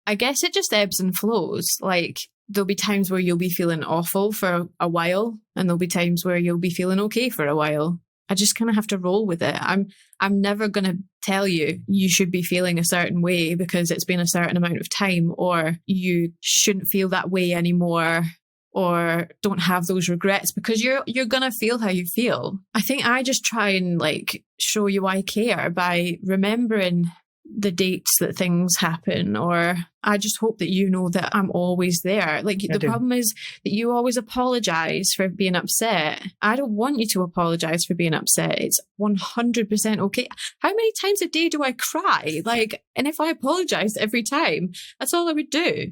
I guess it just ebbs and flows. Like, there'll be times where you'll be feeling awful for a while, and there'll be times where you'll be feeling okay for a while. I just kind of have to roll with it. I'm never going to tell you should be feeling a certain way because it's been a certain amount of time, or you shouldn't feel that way anymore, or don't have those regrets, because you're going to feel how you feel. I think I just try and like show you I care by remembering the dates that things happen, or I just hope that you know that I'm always there. Like, the problem is that you always apologize for being upset. I don't want you to apologize for being upset. It's 100% okay. How many times a day do I cry? Like, and if I apologized every time, that's all I would do.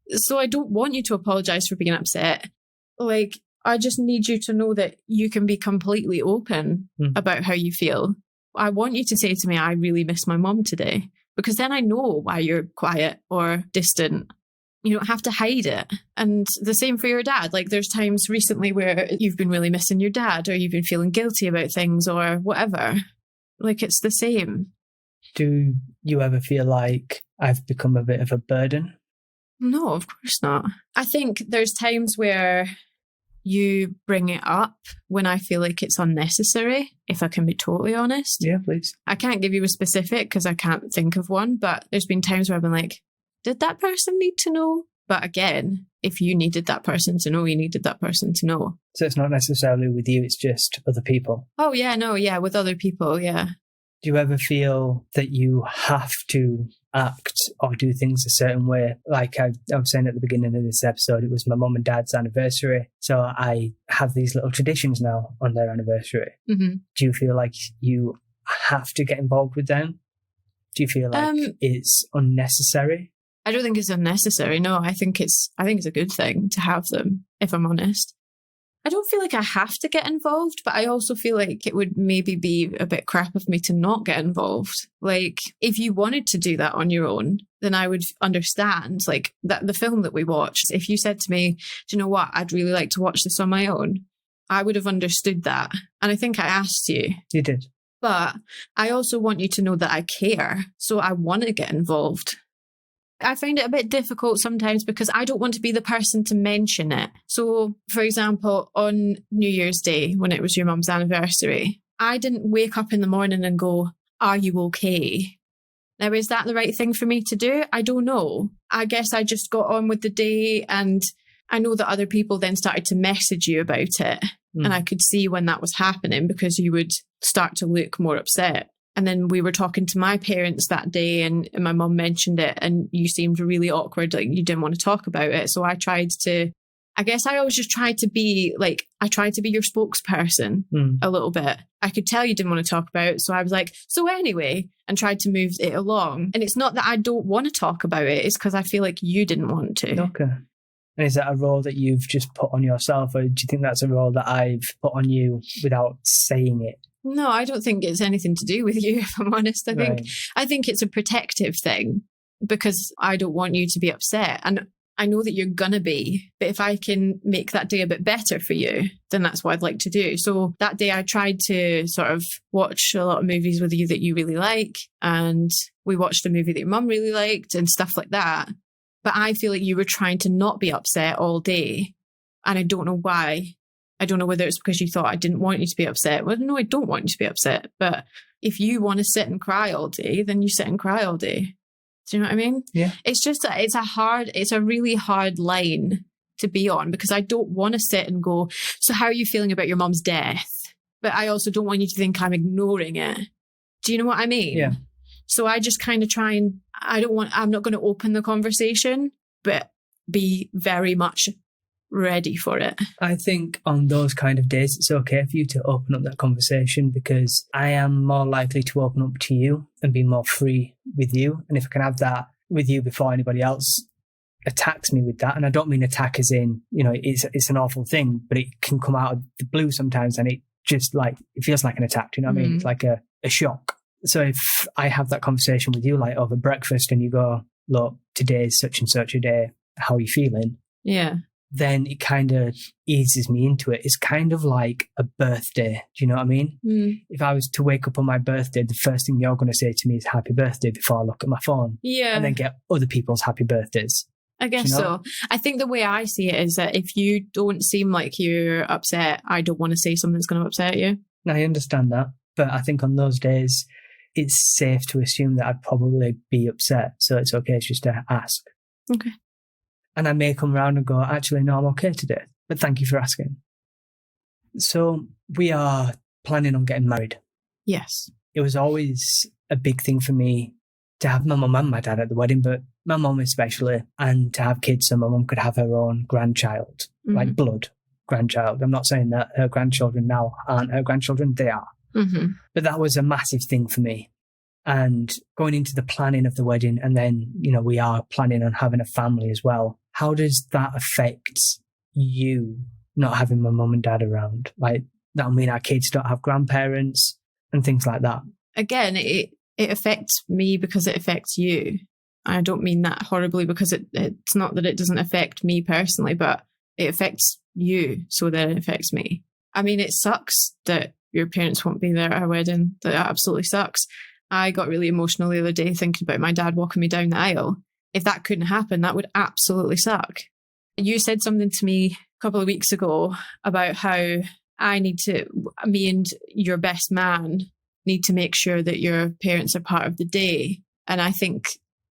So I don't want you to apologize for being upset. Like, I just need you to know that you can be completely open about how you feel. I want you to say to me, I really miss my mum today, because then I know why you're quiet or distant. You don't have to hide it. And the same for your dad. Like, there's times recently where you've been really missing your dad, or you've been feeling guilty about things or whatever. Like, it's the same. Do you ever feel like I've become a bit of a burden? No, of course not. I think there's times where you bring it up when I feel like it's unnecessary, if I can be totally honest. Yeah, please. I can't give you a specific because I can't think of one, but there's been times where I've been like, did that person need to know? But again, if you needed that person to know, you needed that person to know. So it's not necessarily with you, it's just other people. Oh, yeah, no, yeah, with other people, yeah. Do you ever feel that you have to act or do things a certain way? Like I was saying at the beginning of this episode, it was my mum and dad's anniversary. So I have these little traditions now on their anniversary. Mm-hmm. Do you feel like you have to get involved with them? Do you feel like it's unnecessary? I don't think it's unnecessary. No, I think it's a good thing to have them, if I'm honest. I don't feel like I have to get involved, but I also feel like it would maybe be a bit crap of me to not get involved. Like, if you wanted to do that on your own, then I would understand. Like, that the film that we watched, if you said to me, do you know what, I'd really like to watch this on my own, I would have understood that. And I think I asked you. You did. But I also want you to know that I care. So I want to get involved. I find it a bit difficult sometimes because I don't want to be the person to mention it. So, for example, on New Year's Day, when it was your mum's anniversary, I didn't wake up in the morning and go, are you okay? Now, is that the right thing for me to do? I don't know. I guess I just got on with the day and I know that other people then started to message you about it. And I could see when that was happening because you would start to look more upset. And then we were talking to my parents that day and my mum mentioned it and you seemed really awkward, like you didn't want to talk about it. So I always just tried to be like, I tried to be your spokesperson a little bit. I could tell you didn't want to talk about it. So I was like, so anyway, and tried to move it along. And it's not that I don't want to talk about it. It's because I feel like you didn't want to. Okay. And is that a role that you've just put on yourself, or do you think that's a role that I've put on you without saying it? No, I don't think it's anything to do with you, if I'm honest. I think it's a protective thing because I don't want you to be upset. And I know that you're going to be, but if I can make that day a bit better for you, then that's what I'd like to do. So that day I tried to sort of watch a lot of movies with you that you really like. And we watched a movie that your mum really liked and stuff like that. But I feel like you were trying to not be upset all day. And I don't know why. I don't know whether it's because you thought I didn't want you to be upset. Well, no, I don't want you to be upset. But if you want to sit and cry all day, then you sit and cry all day. Do you know what I mean? Yeah. It's just, it's a really hard line to be on because I don't want to sit and go, so how are you feeling about your mum's death? But I also don't want you to think I'm ignoring it. Do you know what I mean? Yeah. So I just kind of try and, I'm not going to open the conversation, but be very much ready for it. I think on those kind of days, it's okay for you to open up that conversation because I am more likely to open up to you and be more free with you. And if I can have that with you before anybody else attacks me with that, and I don't mean attack as in, it's an awful thing, but it can come out of the blue sometimes and it just like, it feels like an attack. Do you know what I mean? It's like a shock. So if I have that conversation with you, like over breakfast, and you go, look, today's such and such a day, how are you feeling? Yeah. Then it kind of eases me into it. It's kind of like a birthday. Do you know what I mean? If I was to wake up on my birthday, the first thing you're going to say to me is happy birthday before I look at my phone. Yeah. And then get other people's happy birthdays. I guess so. I think the way I see it is that if you don't seem like you're upset, I don't want to say something that's going to upset you. I understand that. But I think on those days, it's safe to assume that I'd probably be upset. So it's okay just to ask. Okay. And I may come around and go, actually, no, I'm okay today. But thank you for asking. So we are planning on getting married. Yes. It was always a big thing for me to have my mum and my dad at the wedding, but my mum especially, and to have kids so my mum could have her own grandchild, like blood grandchild. I'm not saying that her grandchildren now aren't her grandchildren, they are. But that was a massive thing for me. And going into the planning of the wedding, and then, we are planning on having a family as well. How does that affect you not having my mum and dad around? Like, that'll mean our kids don't have grandparents and things like that. Again, it affects me because it affects you. I don't mean that horribly because it's not that it doesn't affect me personally, but it affects you, so then it affects me. I mean, it sucks that your parents won't be there at our wedding. That absolutely sucks. I got really emotional the other day thinking about my dad walking me down the aisle. If that couldn't happen, that would absolutely suck. You said something to me a couple of weeks ago about how me and your best man need to make sure that your parents are part of the day. And I think,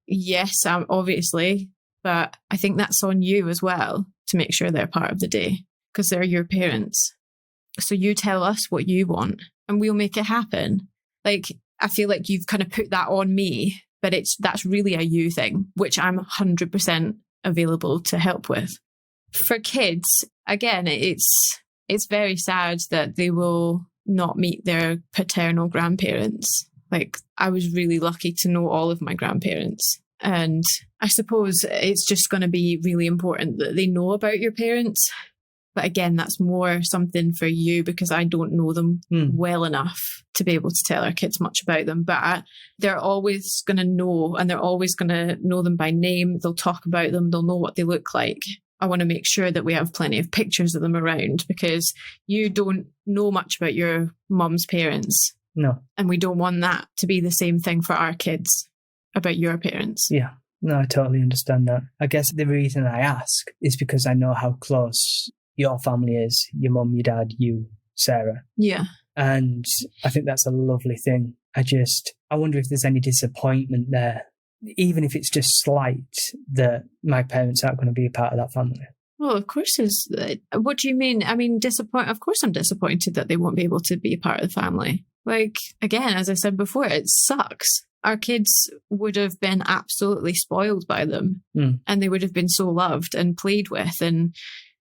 yes, obviously, but I think that's on you as well to make sure they're part of the day because they're your parents. So you tell us what you want and we'll make it happen. Like, I feel like you've kind of put that on me, but that's really a you thing, which I'm 100% available to help with. For kids, again, it's very sad that they will not meet their paternal grandparents. Like, I was really lucky to know all of my grandparents. And I suppose it's just going to be really important that they know about your parents. But again, that's more something for you because I don't know them well enough to be able to tell our kids much about them. But they're always going to know, and they're always going to know them by name. They'll talk about them. They'll know what they look like. I want to make sure that we have plenty of pictures of them around because you don't know much about your mum's parents. No. And we don't want that to be the same thing for our kids about your parents. Yeah. No, I totally understand that. I guess the reason I ask is because I know how close your family is, your mum, your dad, you, Sarah. Yeah. And I think that's a lovely thing. I wonder if there's any disappointment there, even if it's just slight, that my parents aren't going to be a part of that family. Well, of course, what do you mean? I mean, disappointed. Of course, I'm disappointed that they won't be able to be a part of the family. Like, again, as I said before, it sucks. Our kids would have been absolutely spoiled by them, and they would have been so loved and played with, and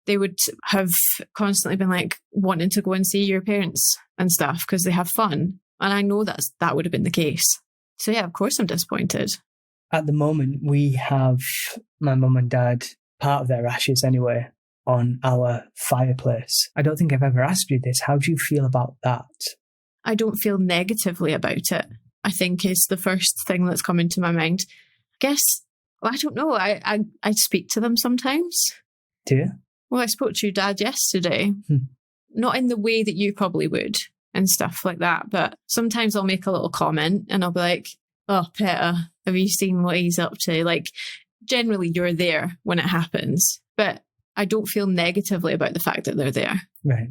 they would have constantly been like wanting to go and see your parents and stuff because they have fun. And I know that would have been the case. So yeah, of course I'm disappointed. At the moment, we have my mum and dad, part of their ashes anyway, on our fireplace. I don't think I've ever asked you this. How do you feel about that? I don't feel negatively about it, I think is the first thing that's come into my mind. I guess, well, I don't know. I speak to them sometimes. Do you? Well, I spoke to your dad yesterday. Not in the way that you probably would and stuff like that, but sometimes I'll make a little comment and I'll be like, oh, Peter, have you seen what he's up to? Like, generally you're there when it happens, but I don't feel negatively about the fact that they're there. Right.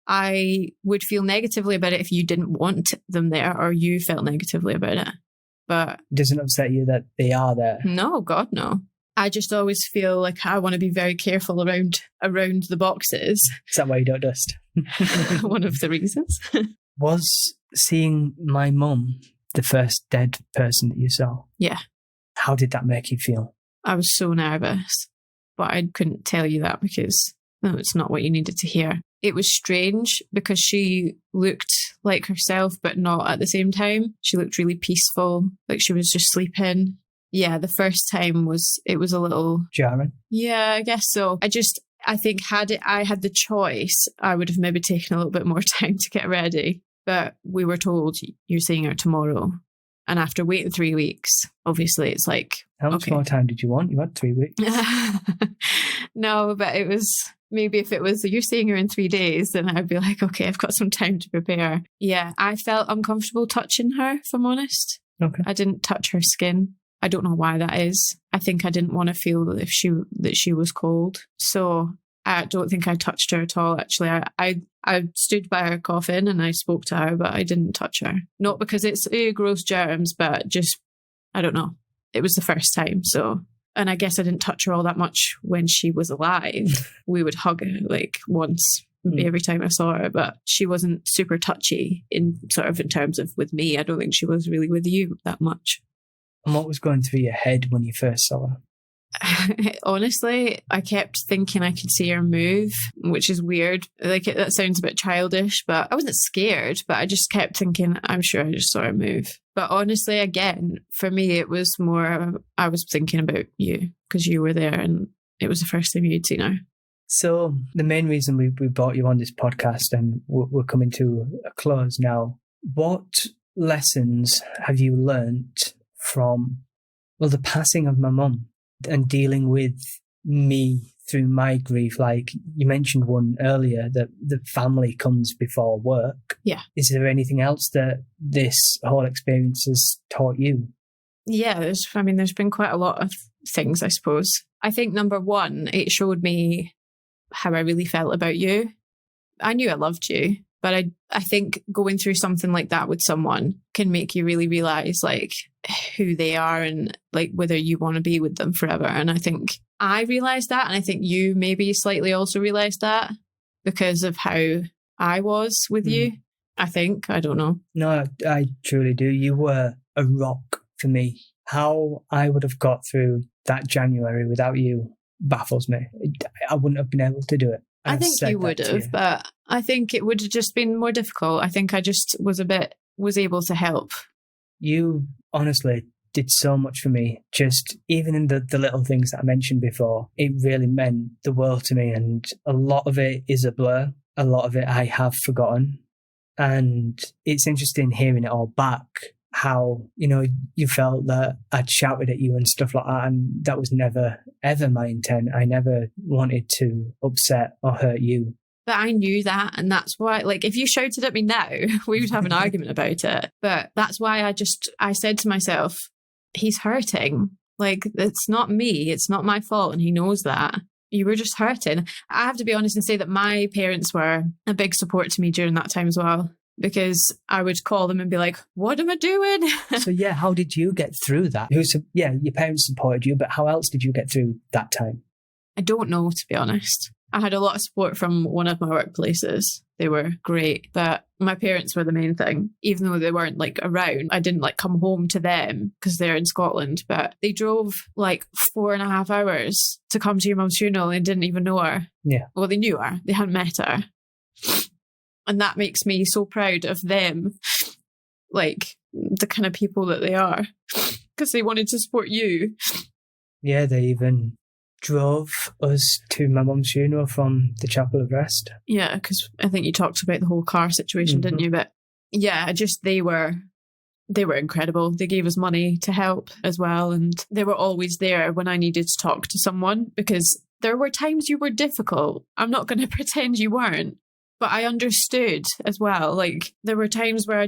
I would feel negatively about it if you didn't want them there or you felt negatively about it. But it doesn't upset you that they are there? No, God, no. I just always feel like I want to be very careful around the boxes. Is that why you don't dust? One of the reasons. Was seeing my mum the first dead person that you saw? Yeah. How did that make you feel? I was so nervous, but I couldn't tell you that because it's not what you needed to hear. It was strange because she looked like herself, but not at the same time. She looked really peaceful, like she was just sleeping. Yeah, the first time it was a little jarring. Yeah, I guess so. I think I had the choice, I would have maybe taken a little bit more time to get ready. But we were told you're seeing her tomorrow. And after waiting 3 weeks, obviously it's like, how much more time did you want? You had 3 weeks. No, but it was maybe if it was you're seeing her in 3 days, then I'd be like, okay, I've got some time to prepare. Yeah, I felt uncomfortable touching her, if I'm honest. Okay. I didn't touch her skin. I don't know why that is. I think I didn't want to feel that she was cold. So I don't think I touched her at all, actually. I stood by her coffin and I spoke to her, but I didn't touch her. Not because it's gross germs, but just, I don't know. It was the first time, so... And I guess I didn't touch her all that much when she was alive. We would hug her like once every time I saw her, but she wasn't super touchy in terms of with me. I don't think she was really with you that much. And what was going through your head when you first saw her? Honestly, I kept thinking I could see her move, which is weird. Like that sounds a bit childish, but I wasn't scared, but I just kept thinking, I'm sure I just saw her move. But honestly, again, for me, it was more, I was thinking about you because you were there and it was the first time you'd seen her. So the main reason we brought you on this podcast, and we're coming to a close now, what lessons have you learnt from, the passing of my mum and dealing with me through my grief? Like you mentioned one earlier, that the family comes before work. Yeah. Is there anything else that this whole experience has taught you? Yeah, there's been quite a lot of things, I suppose. I think number one, it showed me how I really felt about you. I knew I loved you, but I think going through something like that with someone can make you really realise like who they are and like whether you want to be with them forever. And I think I realised that, and I think you maybe slightly also realised that because of how I was with you. I think, I don't know. No, I truly do. You were a rock for me. How I would have got through that January without you baffles me. I wouldn't have been able to do it. I think you would have, but I think it would have just been more difficult. I think I just was able to help. You honestly did so much for me. Just even in the little things that I mentioned before, it really meant the world to me. And a lot of it is a blur. A lot of it I have forgotten. And it's interesting hearing it all back, how, you felt that I'd shouted at you and stuff like that. And that was never, ever my intent. I never wanted to upset or hurt you. But I knew that. And that's why, like, if you shouted at me now, we would have an argument about it. But that's why I said to myself, he's hurting. Like, it's not me. It's not my fault. And he knows that. You were just hurting. I have to be honest and say that my parents were a big support to me during that time as well. Because I would call them and be like, what am I doing? So, yeah, how did you get through that? Your parents supported you, but how else did you get through that time? I don't know, to be honest. I had a lot of support from one of my workplaces. They were great, but my parents were the main thing. Even though they weren't like around, I didn't like come home to them because they're in Scotland, but they drove like 4.5 hours to come to your mum's funeral and didn't even know her. Yeah. Well, they knew her. They hadn't met her. And that makes me so proud of them, like the kind of people that they are, because they wanted to support you. Yeah, they even drove us to my mum's funeral from the Chapel of Rest. Yeah, because I think you talked about the whole car situation, didn't you? But yeah, just they were incredible. They gave us money to help as well, and they were always there when I needed to talk to someone, because there were times you were difficult. I'm not going to pretend you weren't. But I understood as well. Like, there were times where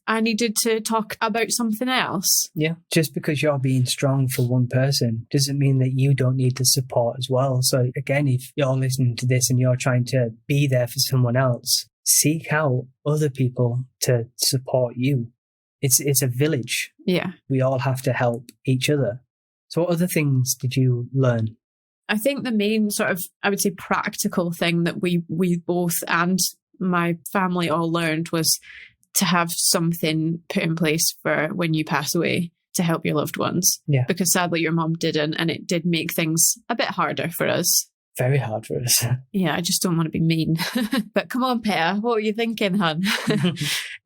I needed to talk about something else. Yeah. Just because you're being strong for one person doesn't mean that you don't need the support as well. So again, if you're listening to this and you're trying to be there for someone else, seek out other people to support you. It's a village. Yeah. We all have to help each other. So what other things did you learn? I think the main sort of, I would say, practical thing that we both and my family all learned was to have something put in place for when you pass away to help your loved ones. Yeah. Because sadly your mum didn't, and it did make things a bit harder for us. Very hard for us. Yeah, I just don't want to be mean. But come on, Pear, what are you thinking, hun?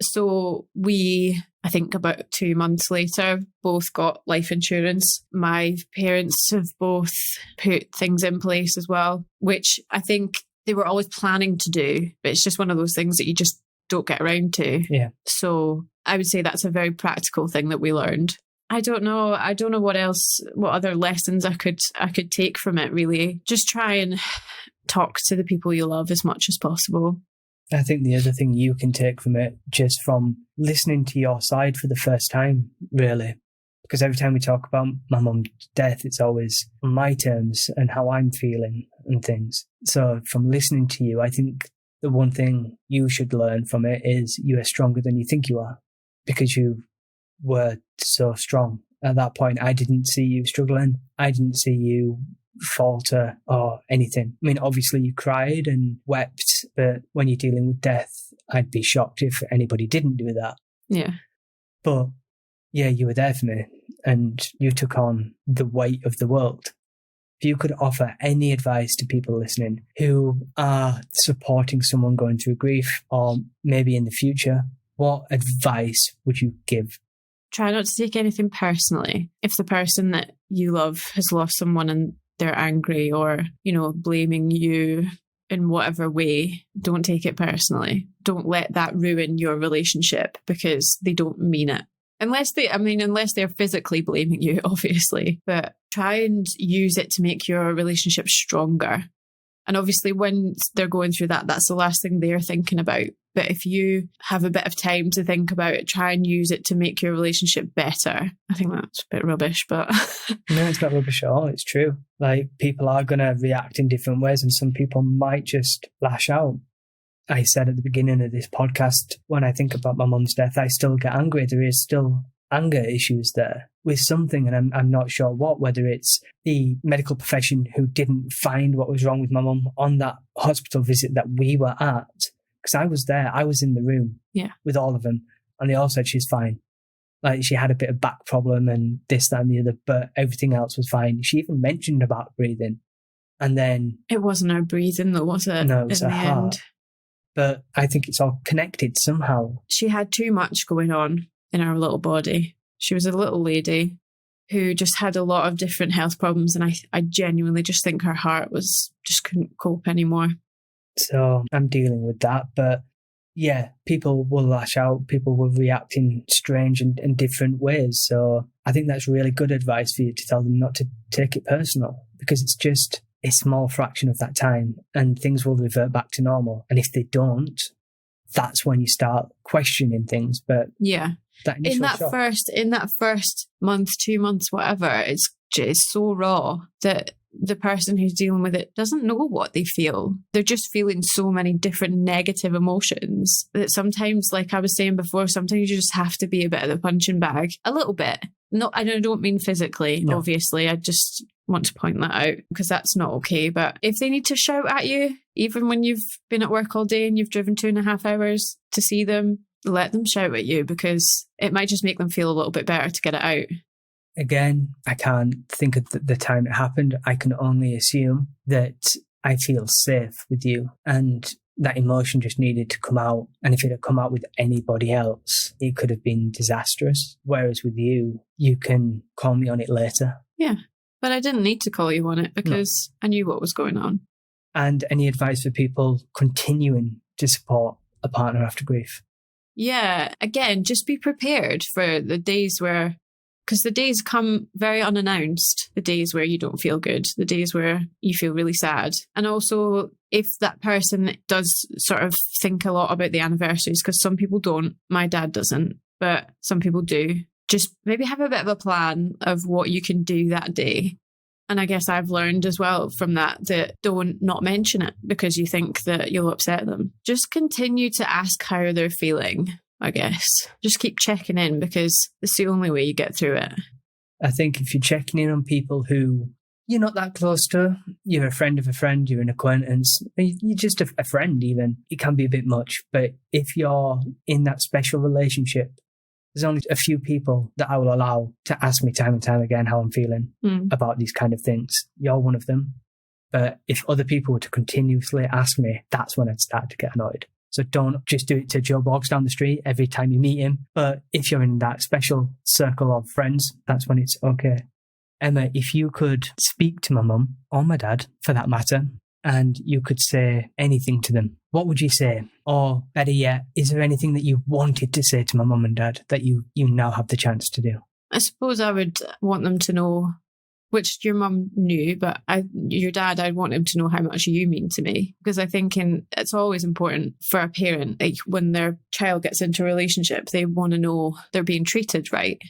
So we, I think about 2 months later, both got life insurance. My parents have both put things in place as well, which I think they were always planning to do, but it's just one of those things that you just don't get around to. Yeah. So I would say that's a very practical thing that we learned. I don't know what other lessons I could take from it, really. Just try and talk to the people you love as much as possible. I think the other thing you can take from it, just from listening to your side for the first time, really, because every time we talk about my mum's death, it's always on my terms and how I'm feeling and things. So from listening to you, I think the one thing you should learn from it is you are stronger than you think you are, because you were so strong. At that point, I didn't see you struggling. I didn't see you falter or anything. I mean, obviously you cried and wept, but when you're dealing with death, I'd be shocked if anybody didn't do that. Yeah. But yeah, you were there for me and you took on the weight of the world. If you could offer any advice to people listening who are supporting someone going through grief, or maybe in the future, what advice would you give? Try not to take anything personally. If the person that you love has lost someone and they're angry or, blaming you in whatever way, don't take it personally. Don't let that ruin your relationship, because they don't mean it. Unless they're physically blaming you, obviously. But try and use it to make your relationship stronger. And obviously when they're going through that, that's the last thing they're thinking about. But if you have a bit of time to think about it, try and use it to make your relationship better. I think that's a bit rubbish, but... No, it's not rubbish at all. It's true. Like, people are going to react in different ways, and some people might just lash out. I said at the beginning of this podcast, when I think about my mum's death, I still get angry. There is still anger issues there with something, and I'm not sure what, whether it's the medical profession who didn't find what was wrong with my mum on that hospital visit that we were at. Because I was there, I was in the room with all of them, and they all said she's fine. Like, she had a bit of back problem and this, that, and the other, but everything else was fine. She even mentioned about breathing. And then... It wasn't her breathing though, was it? No, it was her heart. End. But I think it's all connected somehow. She had too much going on in her little body. She was a little lady who just had a lot of different health problems, and I genuinely just think her heart just couldn't cope anymore. So I'm dealing with that. But yeah, people will lash out. People will react in strange and different ways. So I think that's really good advice for you to tell them not to take it personal, because it's just a small fraction of that time and things will revert back to normal. And if they don't, that's when you start questioning things. But yeah, in that first month, 2 months, whatever, it's so raw that the person who's dealing with it doesn't know what they feel. They're just feeling so many different negative emotions that sometimes, like I was saying before, sometimes you just have to be a bit of a punching bag. A little bit. No, I don't mean physically, obviously. I just want to point that out because that's not okay. But if they need to shout at you, even when you've been at work all day and you've driven 2.5 hours to see them, let them shout at you because it might just make them feel a little bit better to get it out. Again, I can't think of the time it happened. I can only assume that I feel safe with you and that emotion just needed to come out. And if it had come out with anybody else, it could have been disastrous. Whereas with you, you can call me on it later. Yeah, but I didn't need to call you on it because I knew what was going on. And any advice for people continuing to support a partner after grief? Yeah, again, just be prepared for the days where, because the days come very unannounced, the days where you don't feel good, the days where you feel really sad. And also, if that person does sort of think a lot about the anniversaries, because some people don't, my dad doesn't, but some people do, just maybe have a bit of a plan of what you can do that day. And I guess I've learned as well from that don't not mention it because you think that you'll upset them. Just continue to ask how they're feeling, I guess. Just keep checking in because it's the only way you get through it. I think if you're checking in on people who you're not that close to, you're a friend of a friend, you're an acquaintance, you're just a friend even, it can be a bit much. But if you're in that special relationship, there's only a few people that I will allow to ask me time and time again how I'm feeling about these kind of things. You're one of them. But if other people were to continuously ask me, that's when I'd start to get annoyed. So don't just do it to Joe Boggs down the street every time you meet him. But if you're in that special circle of friends, that's when it's okay. Emma, if you could speak to my mum or my dad, for that matter, and you could say anything to them, what would you say? Or better yet, is there anything that you wanted to say to my mum and dad that you now have the chance to do? I suppose I would want them to know, which your mum knew, but your dad, I'd want him to know how much you mean to me. Because I think it's always important for a parent, like when their child gets into a relationship, they want to know they're being treated right.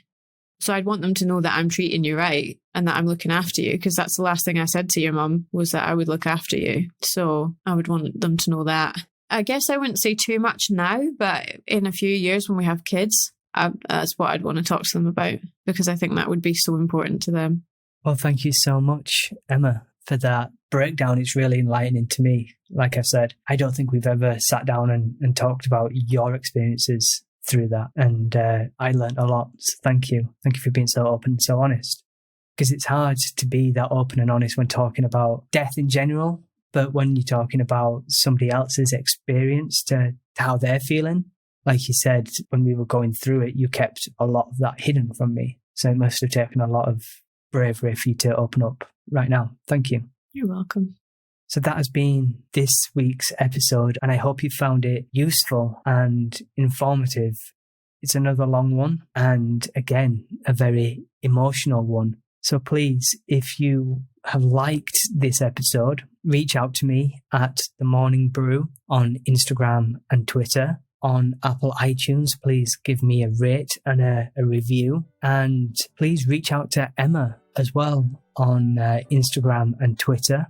So I'd want them to know that I'm treating you right and that I'm looking after you, because that's the last thing I said to your mum was that I would look after you. So I would want them to know that. I guess I wouldn't say too much now, but in a few years when we have kids, that's what I'd want to talk to them about, because I think that would be so important to them. Well, thank you so much, Emma, for that breakdown. It's really enlightening to me. Like I said, I don't think we've ever sat down and talked about your experiences through that. And I learned a lot. So thank you. Thank you for being so open and so honest. Because it's hard to be that open and honest when talking about death in general. But when you're talking about somebody else's experience to how they're feeling, like you said, when we were going through it, you kept a lot of that hidden from me. So it must have taken a lot of bravery for you to open up right now. Thank you. You're welcome. So that has been this week's episode, and I hope you found it useful and informative. It's another long one, and again, a very emotional one. So please, if you have liked this episode, reach out to me at the Mourning Brew on Instagram and Twitter. On Apple iTunes, please give me a rate and a review. And please reach out to Emma as well on Instagram and Twitter.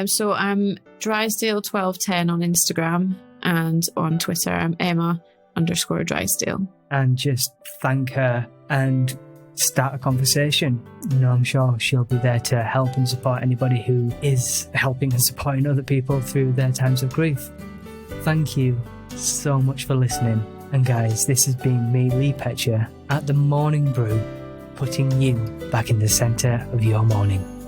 So I'm Drysdale1210 on Instagram, and on Twitter I'm Emma_Drysdale. And just thank her and start a conversation. You know, I'm sure she'll be there to help and support anybody who is helping and supporting other people through their times of grief. Thank you so much for listening. And guys, this has been me, Lee Petcher, at the Mourning Brew, putting you back in the centre of your morning.